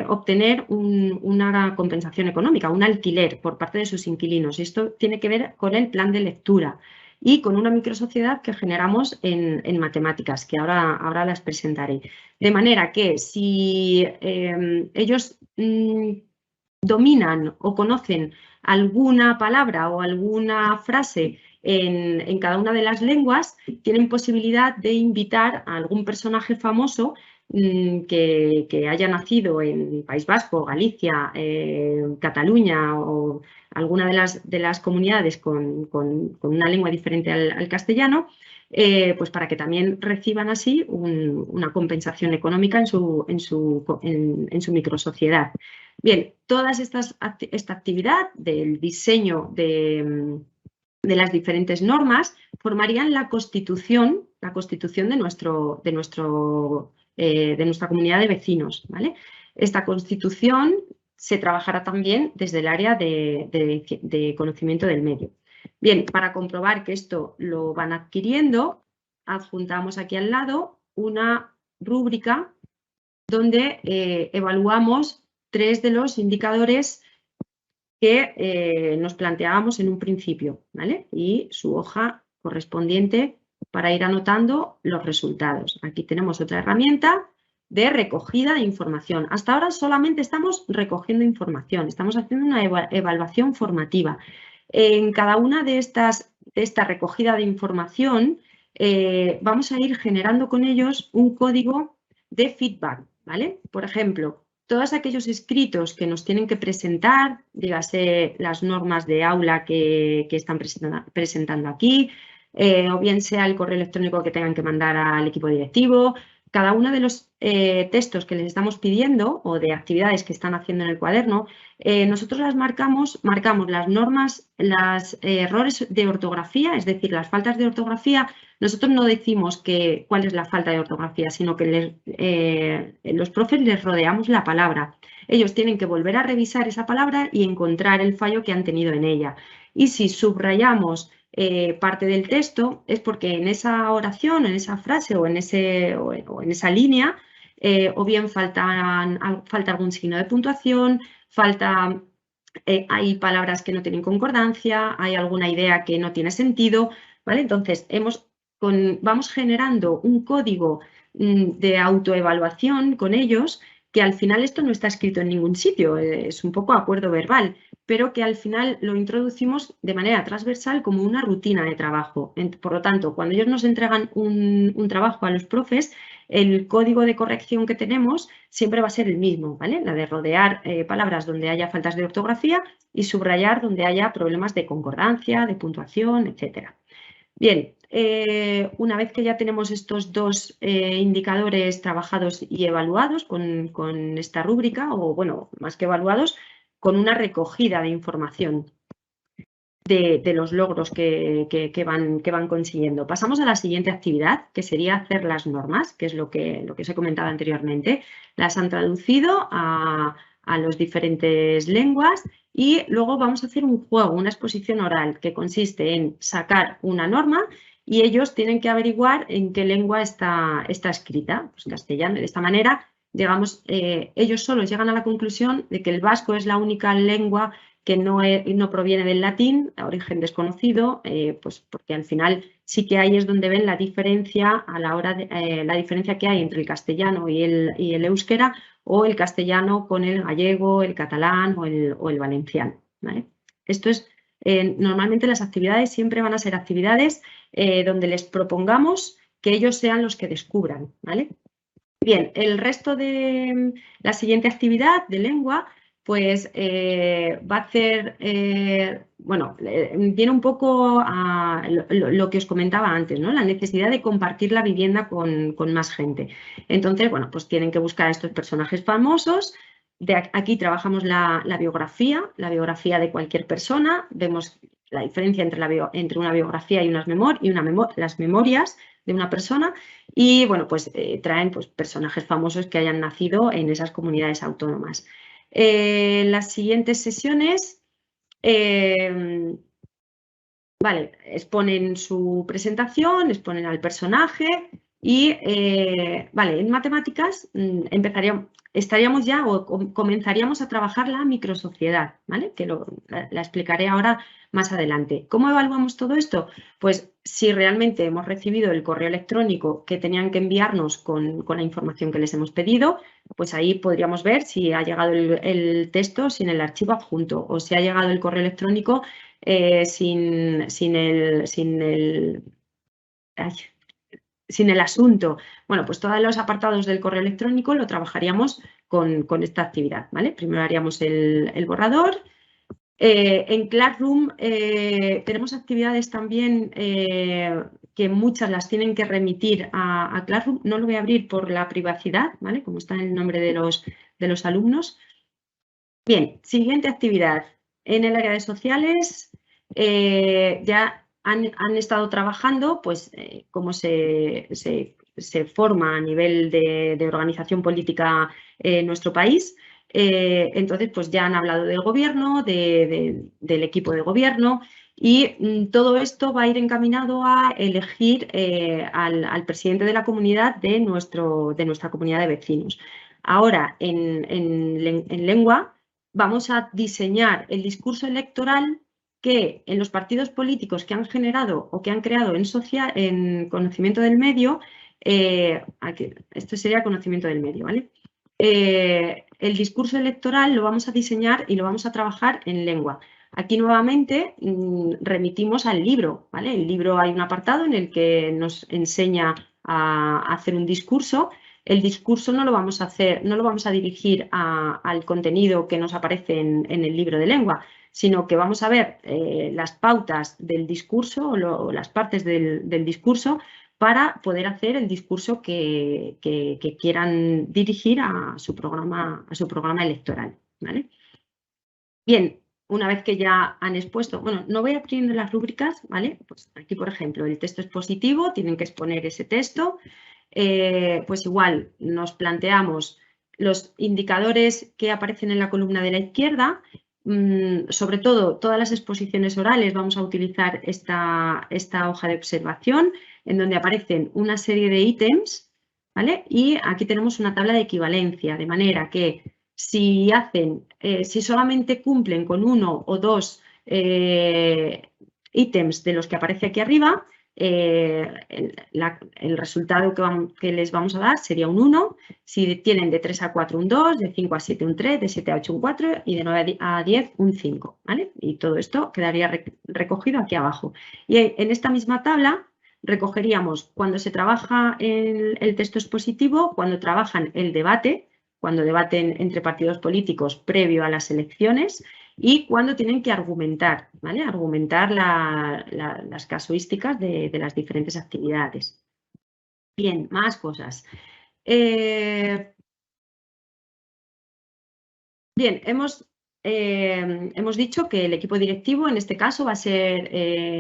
obtener una compensación económica, un alquiler por parte de sus inquilinos. Y esto tiene que ver con el plan de lectura y con una microsociedad que generamos en matemáticas, que ahora las presentaré. De manera que si ellos dominan o conocen alguna palabra o alguna frase en cada una de las lenguas, tienen posibilidad de invitar a algún personaje famoso que haya nacido en País Vasco, Galicia, Cataluña o alguna de las comunidades con una lengua diferente al castellano, pues para que también reciban así una compensación económica en su microsociedad. Bien, toda esta actividad del diseño de las diferentes normas formarían la constitución de nuestra comunidad de vecinos, ¿vale? Esta constitución se trabajará también desde el área de conocimiento del medio. Bien, para comprobar que esto lo van adquiriendo, adjuntamos aquí al lado una rúbrica donde evaluamos 3 de los indicadores que nos planteábamos en un principio, ¿vale? Y su hoja correspondiente para ir anotando los resultados. Aquí tenemos otra herramienta de recogida de información. Hasta ahora solamente estamos recogiendo información, estamos haciendo una evaluación formativa. En cada una de esta recogida de información vamos a ir generando con ellos un código de feedback, ¿vale? Por ejemplo, todos aquellos escritos que nos tienen que presentar, dígase las normas de aula que están presentando aquí, o bien sea el correo electrónico que tengan que mandar al equipo directivo, cada uno de los textos que les estamos pidiendo o de actividades que están haciendo en el cuaderno, nosotros las marcamos las normas, los errores de ortografía, es decir, las faltas de ortografía. Nosotros no decimos cuál es la falta de ortografía, sino que los profes les rodeamos la palabra. Ellos tienen que volver a revisar esa palabra y encontrar el fallo que han tenido en ella. Y si subrayamos parte del texto, es porque en esa oración, en esa frase o en esa línea, o bien falta algún signo de puntuación, hay palabras que no tienen concordancia, hay alguna idea que no tiene sentido, ¿vale? Entonces, vamos generando un código de autoevaluación con ellos, que al final esto no está escrito en ningún sitio, es un poco acuerdo verbal, pero que al final lo introducimos de manera transversal como una rutina de trabajo. Por lo tanto, cuando ellos nos entregan un trabajo a los profes, el código de corrección que tenemos siempre va a ser el mismo, ¿vale? La de rodear palabras donde haya faltas de ortografía y subrayar donde haya problemas de concordancia, de puntuación, etcétera. Bien, una vez que ya tenemos estos 2 indicadores trabajados y evaluados con esta rúbrica, o bueno, más que evaluados, con una recogida de información. de los logros que van consiguiendo. Pasamos a la siguiente actividad, que sería hacer las normas, que es lo que os he comentado anteriormente. Las han traducido a las diferentes lenguas y luego vamos a hacer un juego, una exposición oral, que consiste en sacar una norma y ellos tienen que averiguar en qué lengua está escrita, pues castellano. De esta manera, digamos, ellos solos llegan a la conclusión de que el vasco es la única lengua que no proviene del latín, origen desconocido, pues porque al final sí que ahí es donde ven la diferencia a la hora de, la diferencia que hay entre el castellano y el euskera, o el castellano con el gallego, el catalán o el valenciano, ¿vale? Esto es, normalmente las actividades siempre van a ser actividades donde les propongamos que ellos sean los que descubran, ¿vale? Bien, el resto de la siguiente actividad de lengua, pues va a hacer, bueno, viene un poco a lo que os comentaba antes, ¿no? La necesidad de compartir la vivienda con más gente. Entonces, bueno, pues tienen que buscar a estos personajes famosos. Aquí trabajamos la biografía de cualquier persona. Vemos la diferencia entre una biografía y las memorias de una persona. Y bueno, pues traen pues, personajes famosos que hayan nacido en esas comunidades autónomas. Las siguientes sesiones, vale, exponen su presentación, exponen al personaje y, vale, en matemáticas estaríamos ya o comenzaríamos a trabajar la microsociedad, ¿vale? Que la explicaré ahora más adelante. ¿Cómo evaluamos todo esto? Pues si realmente hemos recibido el correo electrónico que tenían que enviarnos con la información que les hemos pedido, pues ahí podríamos ver si ha llegado el texto sin el archivo adjunto o si ha llegado el correo electrónico sin el asunto. Bueno, pues todos los apartados del correo electrónico lo trabajaríamos con esta actividad, ¿vale? Primero haríamos el borrador. En Classroom tenemos actividades también que muchas las tienen que remitir a Classroom. No lo voy a abrir por la privacidad, ¿vale? Como está en el nombre de los alumnos. Bien, siguiente actividad. En el área de sociales ya han estado trabajando pues cómo se forma a nivel de organización política en nuestro país. Entonces, pues ya han hablado del gobierno, del equipo de gobierno y todo esto va a ir encaminado a elegir al presidente de la comunidad de nuestra comunidad de vecinos. Ahora, en lengua, vamos a diseñar el discurso electoral que en los partidos políticos que han generado o que han creado en conocimiento del medio, esto sería conocimiento del medio, ¿vale? El discurso electoral lo vamos a diseñar y lo vamos a trabajar en lengua. Aquí nuevamente remitimos al libro, ¿vale? El libro hay un apartado en el que nos enseña a hacer un discurso. El discurso no lo vamos a dirigir al contenido que nos aparece en el libro de lengua, sino que vamos a ver las pautas del discurso o las partes del discurso para poder hacer el discurso que quieran dirigir a su programa electoral, ¿vale? Bien, una vez que ya han expuesto, bueno, no voy abriendo las rúbricas, ¿vale? Pues aquí, por ejemplo, el texto expositivo, tienen que exponer ese texto. Pues igual nos planteamos los indicadores que aparecen en la columna de la izquierda. Sobre todo, todas las exposiciones orales vamos a utilizar esta hoja de observación en donde aparecen una serie de ítems, ¿vale? Y aquí tenemos una tabla de equivalencia, de manera que si solamente cumplen con uno o dos ítems de los que aparece aquí arriba, el resultado que les vamos a dar sería un 1, si tienen de 3 a 4 un 2, de 5 a 7 un 3, de 7 a 8 un 4 y de 9 a 10 un 5, ¿vale? Y todo esto quedaría recogido aquí abajo. Y en esta misma tabla recogeríamos cuando se trabaja el texto expositivo, cuando trabajan el debate, cuando debaten entre partidos políticos previo a las elecciones y cuando tienen que argumentar, ¿vale? Argumentar las casuísticas de las diferentes actividades. Bien, más cosas. Bien, hemos hemos dicho que el equipo directivo, en este caso, va a ser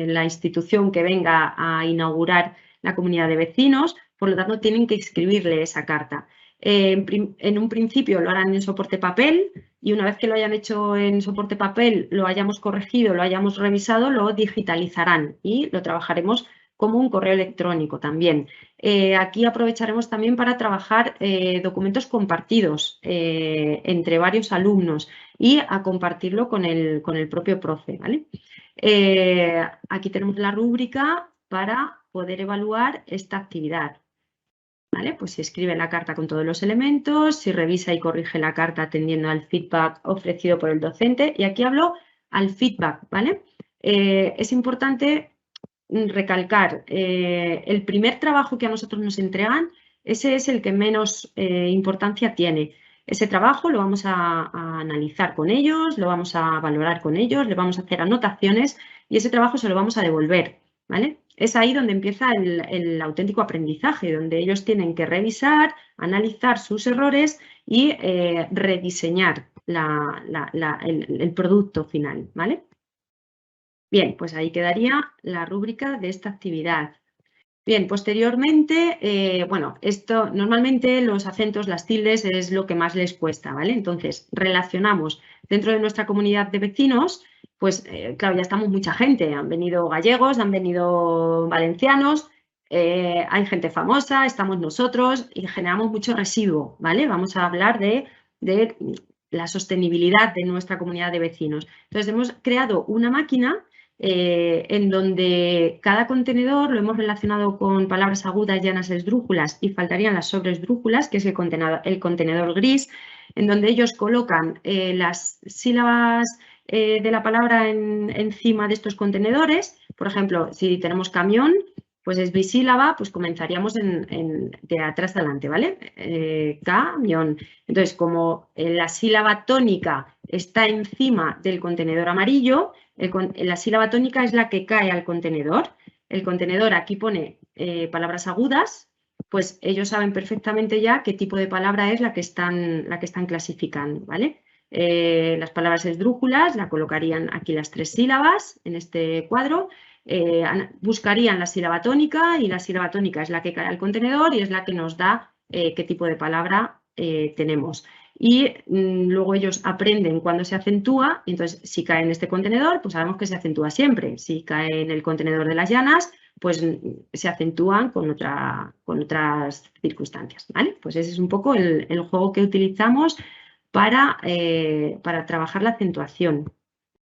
la institución que venga a inaugurar la comunidad de vecinos, por lo tanto, tienen que escribirle esa carta. En un principio lo harán en soporte papel y una vez que lo hayan hecho en soporte papel, lo hayamos corregido, lo hayamos revisado, lo digitalizarán y lo trabajaremos como un correo electrónico también. Aquí aprovecharemos también para trabajar documentos compartidos entre varios alumnos y a compartirlo con el propio profe, ¿vale? Aquí tenemos la rúbrica para poder evaluar esta actividad. ¿Vale? Pues se escribe la carta con todos los elementos, se revisa y corrige la carta atendiendo al feedback ofrecido por el docente. Y aquí hablo al feedback, ¿vale? Es importante recalcar, el primer trabajo que a nosotros nos entregan, ese es el que menos importancia tiene. Ese trabajo lo vamos a analizar con ellos, lo vamos a valorar con ellos, le vamos a hacer anotaciones y ese trabajo se lo vamos a devolver, ¿vale? Es ahí donde empieza el auténtico aprendizaje, donde ellos tienen que revisar, analizar sus errores y rediseñar el producto final, ¿vale? Bien, pues ahí quedaría la rúbrica de esta actividad. Bien, posteriormente, bueno, esto normalmente los acentos, las tildes es lo que más les cuesta, ¿vale? Entonces, relacionamos dentro de nuestra comunidad de vecinos, pues claro, ya estamos mucha gente, han venido gallegos, han venido valencianos, hay gente famosa, estamos nosotros y generamos mucho residuo, ¿vale? Vamos a hablar de la sostenibilidad de nuestra comunidad de vecinos. Entonces, hemos creado una máquina en donde cada contenedor lo hemos relacionado con palabras agudas, llanas, esdrújulas y faltarían las sobreesdrújulas, que es el contenedor gris, en donde ellos colocan las sílabas de la palabra encima de estos contenedores. Por ejemplo, si tenemos camión, pues es bisílaba, pues comenzaríamos de atrás adelante, ¿vale? Camión. Entonces, como la sílaba tónica está encima del contenedor amarillo, la sílaba tónica es la que cae al contenedor. El contenedor aquí pone palabras agudas, pues ellos saben perfectamente ya qué tipo de palabra es la que están clasificando, ¿vale? Las palabras esdrújulas la colocarían aquí las 3 sílabas en este cuadro. Buscarían la sílaba tónica y la sílaba tónica es la que cae al contenedor y es la que nos da qué tipo de palabra tenemos. Y luego ellos aprenden cuando se acentúa, y entonces si cae en este contenedor, pues sabemos que se acentúa siempre. Si cae en el contenedor de las llanas, pues se acentúan con otras circunstancias, ¿vale? Pues ese es un poco el juego que utilizamos para trabajar la acentuación.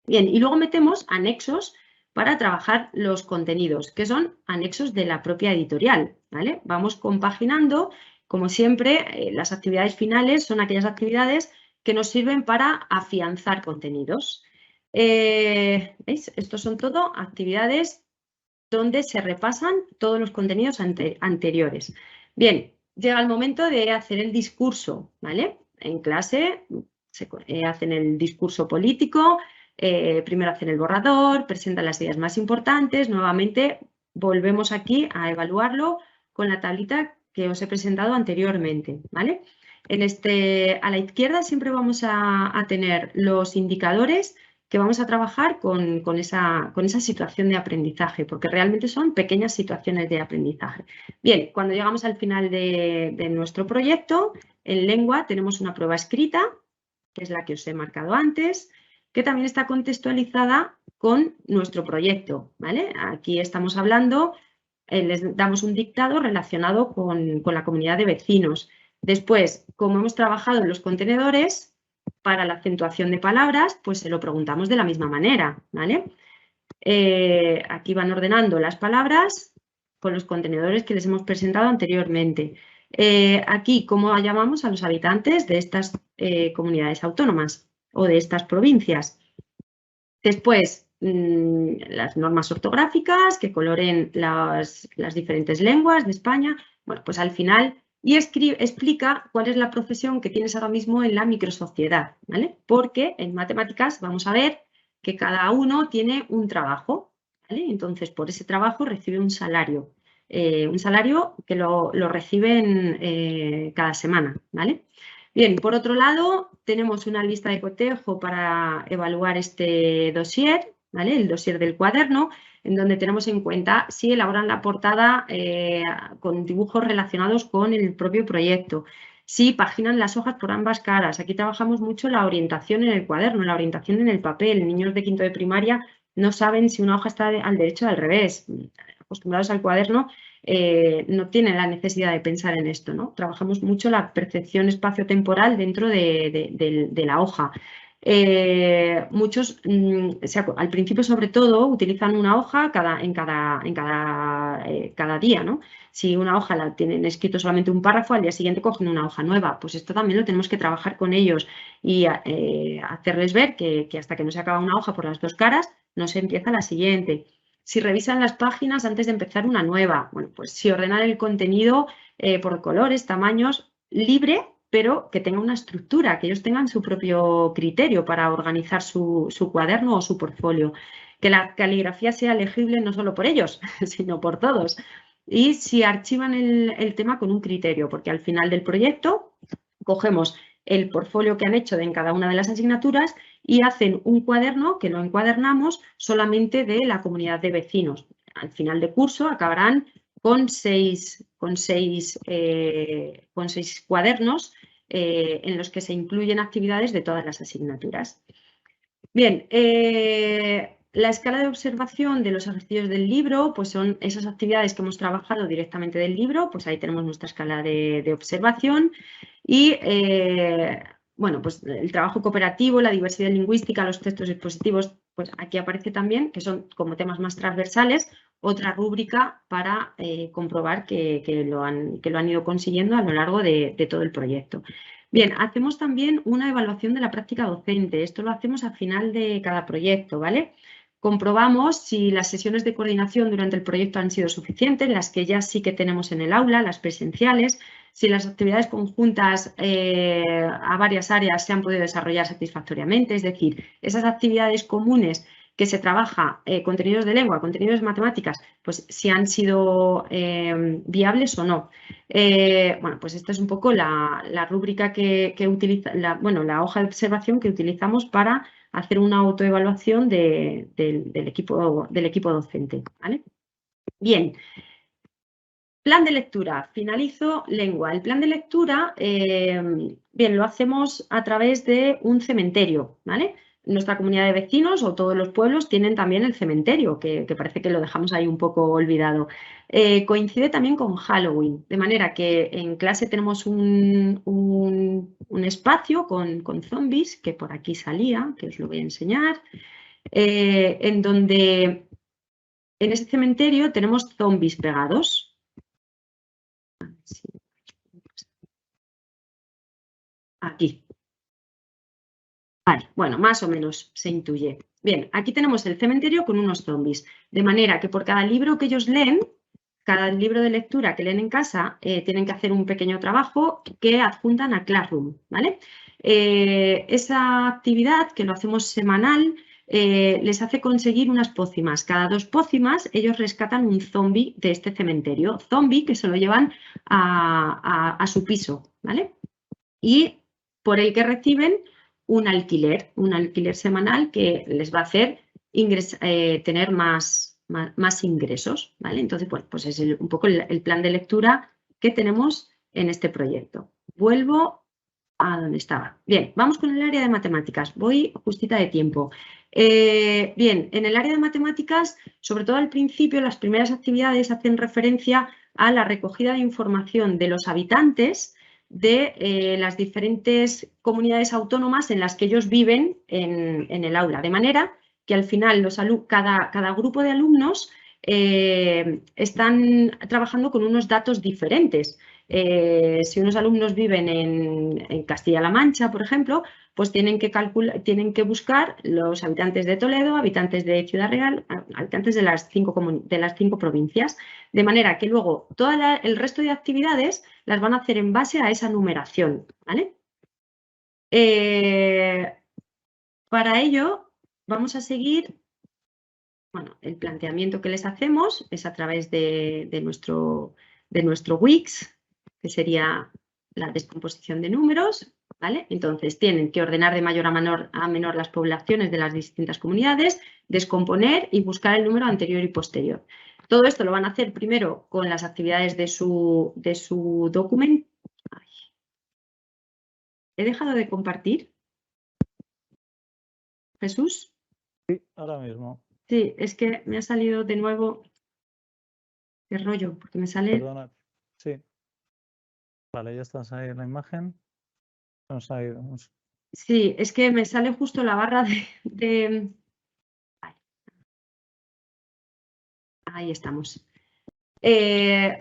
Bien, y luego metemos anexos para trabajar los contenidos, que son anexos de la propia editorial, ¿vale? Vamos compaginando. Como siempre, las actividades finales son aquellas actividades que nos sirven para afianzar contenidos. ¿Veis? Estos son todo actividades donde se repasan todos los contenidos anteriores. Bien, llega el momento de hacer el discurso, ¿vale? En clase se hacen el discurso político, primero hacen el borrador, presentan las ideas más importantes, nuevamente volvemos aquí a evaluarlo con la tablita que os he presentado anteriormente, ¿vale? A la izquierda siempre vamos a tener los indicadores que vamos a trabajar con esa situación de aprendizaje, porque realmente son pequeñas situaciones de aprendizaje. Bien, cuando llegamos al final de nuestro proyecto, en lengua tenemos una prueba escrita, que es la que os he marcado antes, que también está contextualizada con nuestro proyecto, ¿vale? Aquí estamos hablando, les damos un dictado relacionado con la comunidad de vecinos. Después, como hemos trabajado en los contenedores, para la acentuación de palabras, pues se lo preguntamos de la misma manera, ¿vale? Aquí van ordenando las palabras con los contenedores que les hemos presentado anteriormente. Aquí, ¿cómo llamamos a los habitantes de estas comunidades autónomas o de estas provincias? Después, las normas ortográficas que coloren las diferentes lenguas de España. Bueno, pues al final, y explica cuál es la profesión que tienes ahora mismo en la microsociedad, ¿vale? Porque en matemáticas vamos a ver que cada uno tiene un trabajo, ¿vale? Entonces, por ese trabajo recibe un salario que lo reciben cada semana, ¿vale? Bien, por otro lado, tenemos una lista de cotejo para evaluar este dossier, ¿vale? El dossier del cuaderno, en donde tenemos en cuenta si elaboran la portada con dibujos relacionados con el propio proyecto, si paginan las hojas por ambas caras. Aquí trabajamos mucho la orientación en el cuaderno, la orientación en el papel. Niños de quinto de primaria no saben si una hoja está al derecho o al revés. Acostumbrados al cuaderno, no tienen la necesidad de pensar en esto, ¿no? Trabajamos mucho la percepción espaciotemporal dentro de la hoja. Muchos, al principio sobre todo, utilizan una hoja cada día, ¿no? Si una hoja la tienen escrito solamente un párrafo, al día siguiente cogen una hoja nueva. Pues esto también lo tenemos que trabajar con ellos y hacerles ver que hasta que no se acaba una hoja por las dos caras, no se empieza la siguiente. Si revisan las páginas antes de empezar una nueva, bueno, pues si ordenan el contenido por colores, tamaños, libre, pero que tenga una estructura, que ellos tengan su propio criterio para organizar su cuaderno o su portfolio. Que la caligrafía sea legible no solo por ellos, sino por todos. Y si archivan el tema con un criterio, porque al final del proyecto cogemos el portfolio que han hecho en cada una de las asignaturas y hacen un cuaderno que lo encuadernamos solamente de la comunidad de vecinos. Al final de curso acabarán con seis cuadernos en los que se incluyen actividades de todas las asignaturas. Bien, la escala de observación de los ejercicios del libro, pues son esas actividades que hemos trabajado directamente del libro, pues ahí tenemos nuestra escala de observación y, bueno, pues el trabajo cooperativo, la diversidad lingüística, los textos expositivos, pues aquí aparece también, que son como temas más transversales, otra rúbrica para comprobar que lo han ido consiguiendo a lo largo de todo el proyecto. Bien, hacemos también una evaluación de la práctica docente. Esto lo hacemos al final de cada proyecto, ¿vale? Comprobamos si las sesiones de coordinación durante el proyecto han sido suficientes, las que ya sí que tenemos en el aula, las presenciales, si las actividades conjuntas a varias áreas se han podido desarrollar satisfactoriamente, es decir, esas actividades comunes que se trabaja, contenidos de lengua, contenidos de matemáticas, pues si han sido viables o no. Bueno, pues esta es un poco la rúbrica que utiliza, la hoja de observación que utilizamos para hacer una autoevaluación del equipo docente, ¿vale? Bien. Plan de lectura, finalizo lengua. El plan de lectura, bien, lo hacemos a través de un cementerio, ¿vale? Nuestra comunidad de vecinos o todos los pueblos tienen también el cementerio, que parece que lo dejamos ahí un poco olvidado. Coincide también con Halloween, de manera que en clase tenemos un espacio con zombies, que por aquí salía, que os lo voy a enseñar, en donde en ese cementerio tenemos zombies pegados. Aquí. Vale, bueno, más o menos se intuye. Bien, aquí tenemos el cementerio con unos zombies, de manera que por cada libro que ellos leen, cada libro de lectura que leen en casa, tienen que hacer un pequeño trabajo que adjuntan a Classroom, ¿vale? Esa actividad, que lo hacemos semanal, les hace conseguir unas pócimas. Cada 2 pócimas ellos rescatan un zombie de este cementerio, zombie que se lo llevan a su piso, ¿vale? Y por el que reciben un alquiler semanal que les va a hacer tener más ingresos, ¿vale? Entonces, pues es un poco el plan de lectura que tenemos en este proyecto. Vuelvo a donde estaba. Bien, vamos con el área de matemáticas. Voy justita de tiempo. Bien, en el área de matemáticas, sobre todo al principio, las primeras actividades hacen referencia a la recogida de información de los habitantes de las diferentes comunidades autónomas en las que ellos viven en el aula, de manera que al final cada grupo de alumnos están trabajando con unos datos diferentes. Si unos alumnos viven en Castilla-La Mancha, por ejemplo, pues tienen que buscar los habitantes de Toledo, habitantes de Ciudad Real, habitantes de las 5 provincias, de manera que luego todo el resto de actividades las van a hacer en base a esa numeración, ¿vale? Para ello vamos a seguir, bueno, el planteamiento que les hacemos es a través de nuestro Wix, que sería la descomposición de números, ¿vale? Entonces, tienen que ordenar de mayor a menor las poblaciones de las distintas comunidades, descomponer y buscar el número anterior y posterior. Todo esto lo van a hacer primero con las actividades de su documento. ¿He dejado de compartir? ¿Jesús? Sí, ahora mismo. Sí, es que me ha salido de nuevo. ¿Qué rollo? Porque me sale... Perdona. Sí. Vale, ya estás ahí en la imagen. Nos ha ido. Sí, es que me sale justo la barra de... Ahí estamos.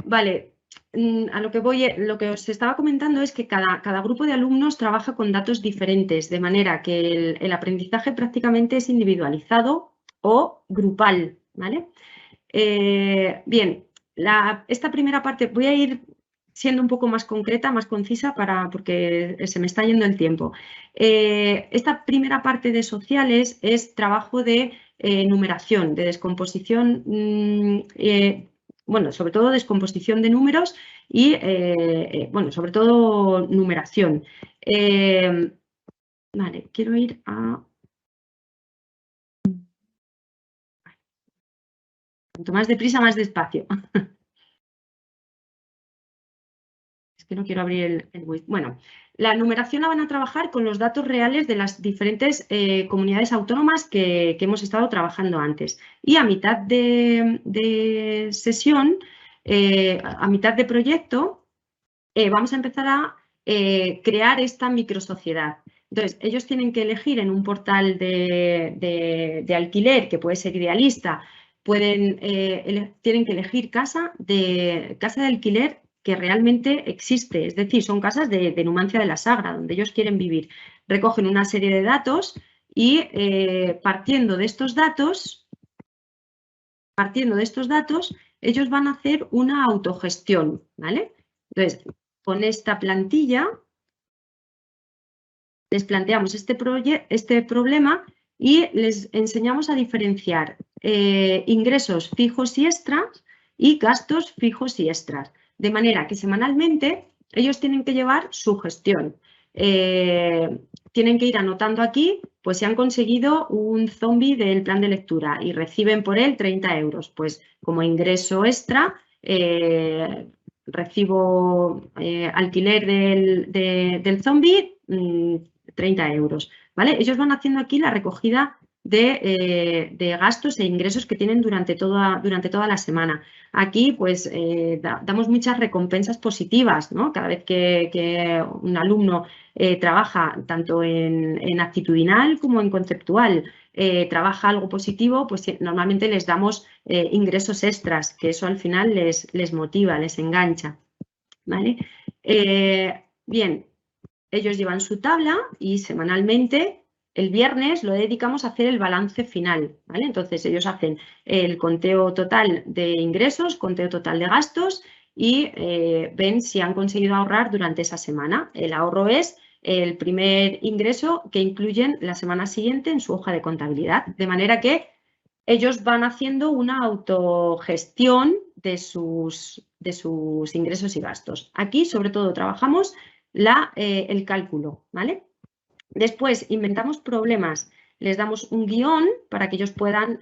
Vale, a lo que voy, lo que os estaba comentando es que cada grupo de alumnos trabaja con datos diferentes, de manera que el aprendizaje prácticamente es individualizado o grupal, ¿vale? Bien, esta primera parte voy a ir siendo un poco más concreta, más concisa, porque se me está yendo el tiempo. Esta primera parte de sociales es trabajo de numeración, de descomposición, bueno, sobre todo descomposición de números y, bueno, sobre todo numeración. Vale, quiero ir a... Cuanto más deprisa, más despacio. Es que no quiero abrir el web. Bueno, la numeración la van a trabajar con los datos reales de las diferentes comunidades autónomas que hemos estado trabajando antes. Y a mitad de sesión, a mitad de proyecto, vamos a empezar a crear esta microsociedad. Entonces, ellos tienen que elegir en un portal de alquiler, que puede ser idealista, tienen que elegir casa de alquiler que realmente existe, es decir, son casas de Numancia de la Sagra, donde ellos quieren vivir. Recogen una serie de datos y partiendo de estos datos, ellos van a hacer una autogestión, ¿vale? Entonces, con esta plantilla les planteamos este problema y les enseñamos a diferenciar ingresos fijos y extras y gastos fijos y extras. De manera que semanalmente ellos tienen que llevar su gestión. Tienen que ir anotando aquí, pues si han conseguido un zombie del plan de lectura y reciben por él 30 euros, pues como ingreso extra recibo alquiler del zombie, 30 euros, ¿vale? Ellos van haciendo aquí la recogida de gastos e ingresos que tienen durante toda la semana. Aquí, pues, damos muchas recompensas positivas, ¿no? Cada vez que un alumno trabaja tanto en actitudinal como en conceptual, trabaja algo positivo, pues normalmente les damos ingresos extras, que eso al final les motiva, les engancha, ¿vale? Bien, ellos llevan su tabla y semanalmente, el viernes, lo dedicamos a hacer el balance final, ¿vale? Entonces, ellos hacen el conteo total de ingresos, conteo total de gastos y ven si han conseguido ahorrar durante esa semana. El ahorro es el primer ingreso que incluyen la semana siguiente en su hoja de contabilidad, de manera que ellos van haciendo una autogestión de sus ingresos y gastos. Aquí, sobre todo, trabajamos el cálculo, ¿vale? Después, inventamos problemas, les damos un guión para que ellos puedan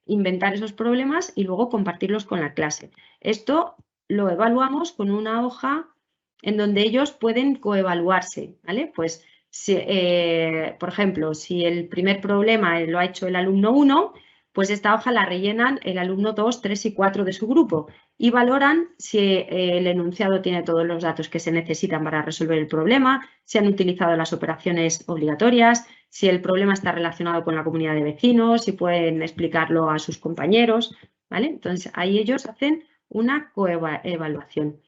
inventar esos problemas y luego compartirlos con la clase. Esto lo evaluamos con una hoja en donde ellos pueden coevaluarse, ¿vale? Pues, por ejemplo, si el primer problema lo ha hecho el alumno 1, pues esta hoja la rellenan el alumno 2, 3 y 4 de su grupo y valoran si el enunciado tiene todos los datos que se necesitan para resolver el problema, si han utilizado las operaciones obligatorias, si el problema está relacionado con la comunidad de vecinos, si pueden explicarlo a sus compañeros, ¿vale? Entonces, ahí ellos hacen una coevaluación.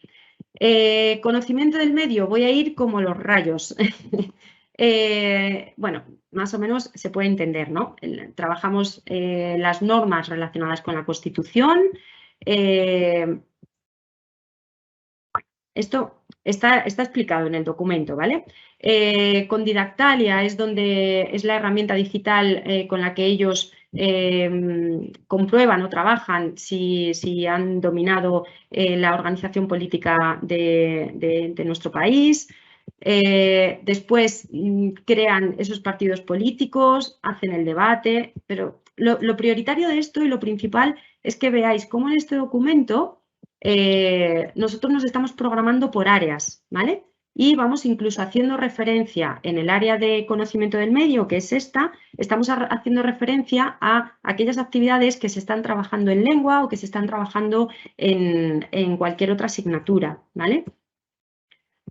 Conocimiento del medio, voy a ir como los rayos. Bueno, más o menos se puede entender, ¿no? Trabajamos las normas relacionadas con la Constitución. Esto está explicado en el documento, ¿vale? Con Didactalia es la herramienta digital con la que ellos comprueban o trabajan si han dominado la organización política de nuestro país. Después crean esos partidos políticos, hacen el debate, pero lo prioritario de esto y lo principal es que veáis cómo en este documento nosotros nos estamos programando por áreas, ¿vale? Y vamos incluso haciendo referencia en el área de conocimiento del medio, que es esta, estamos haciendo referencia a aquellas actividades que se están trabajando en lengua o que se están trabajando en cualquier otra asignatura, ¿vale?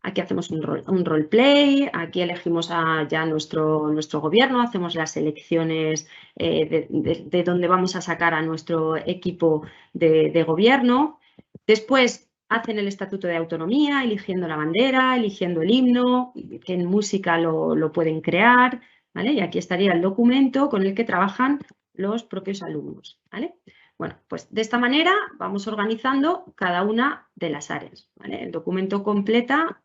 Aquí hacemos un roleplay, aquí elegimos ya nuestro gobierno, hacemos las elecciones de dónde vamos a sacar a nuestro equipo de gobierno. Después hacen el estatuto de autonomía, eligiendo la bandera, eligiendo el himno, que en música lo pueden crear, ¿vale? Y aquí estaría el documento con el que trabajan los propios alumnos, ¿vale? Bueno, pues de esta manera vamos organizando cada una de las áreas, ¿vale? El documento completa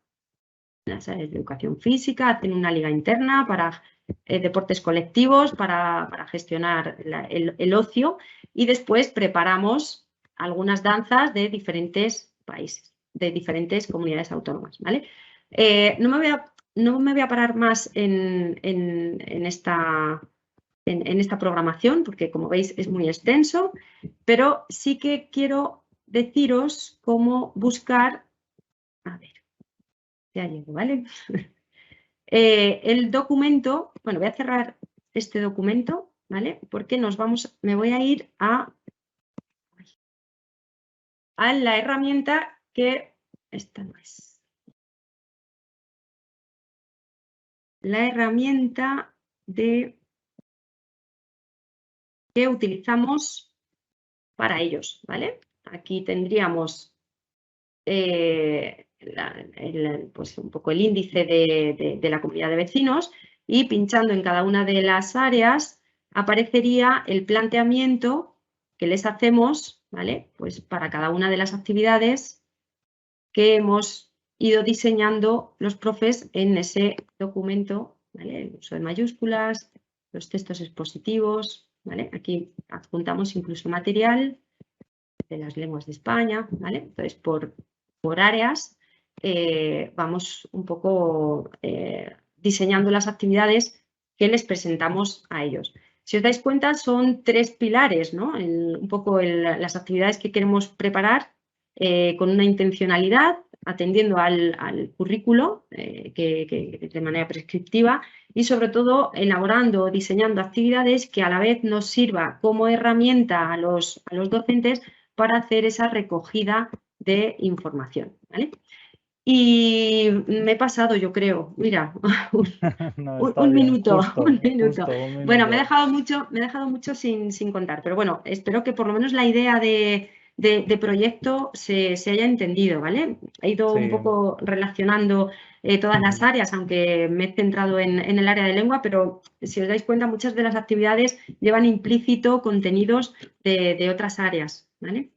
las áreas de educación física, hacen una liga interna para deportes colectivos, para gestionar el ocio, y después preparamos algunas danzas de diferentes países, de diferentes comunidades autónomas, ¿vale? No me voy a parar más en esta programación porque, como veis, es muy extenso, pero sí que quiero deciros cómo buscar, a ver, ya llego, ¿vale? El documento, bueno, voy a cerrar este documento, ¿vale? Porque me voy a ir a la herramienta que, esta no es, la herramienta que utilizamos para ellos, ¿vale? Aquí tendríamos pues un poco el índice de la comunidad de vecinos, y pinchando en cada una de las áreas aparecería el planteamiento que les hacemos, ¿vale? Pues para cada una de las actividades que hemos ido diseñando los profes en ese documento, ¿vale? El uso de mayúsculas, los textos expositivos, ¿vale? Aquí adjuntamos incluso material de las lenguas de España, ¿vale? Entonces, por áreas vamos un poco diseñando las actividades que les presentamos a ellos. Si os dais cuenta, son 3 pilares, ¿no? Un poco las actividades que queremos preparar con una intencionalidad, atendiendo al currículo de manera prescriptiva, y sobre todo elaborando o diseñando actividades que a la vez nos sirva como herramienta a los docentes para hacer esa recogida de información, ¿vale? Y me he pasado, yo creo, mira, un minuto. Bueno, me he dejado mucho sin contar, pero bueno, espero que por lo menos la idea de proyecto se haya entendido, ¿vale? He ido un poco relacionando todas las áreas, aunque me he centrado en el área de lengua, pero si os dais cuenta, muchas de las actividades llevan implícito contenidos de otras áreas, ¿vale?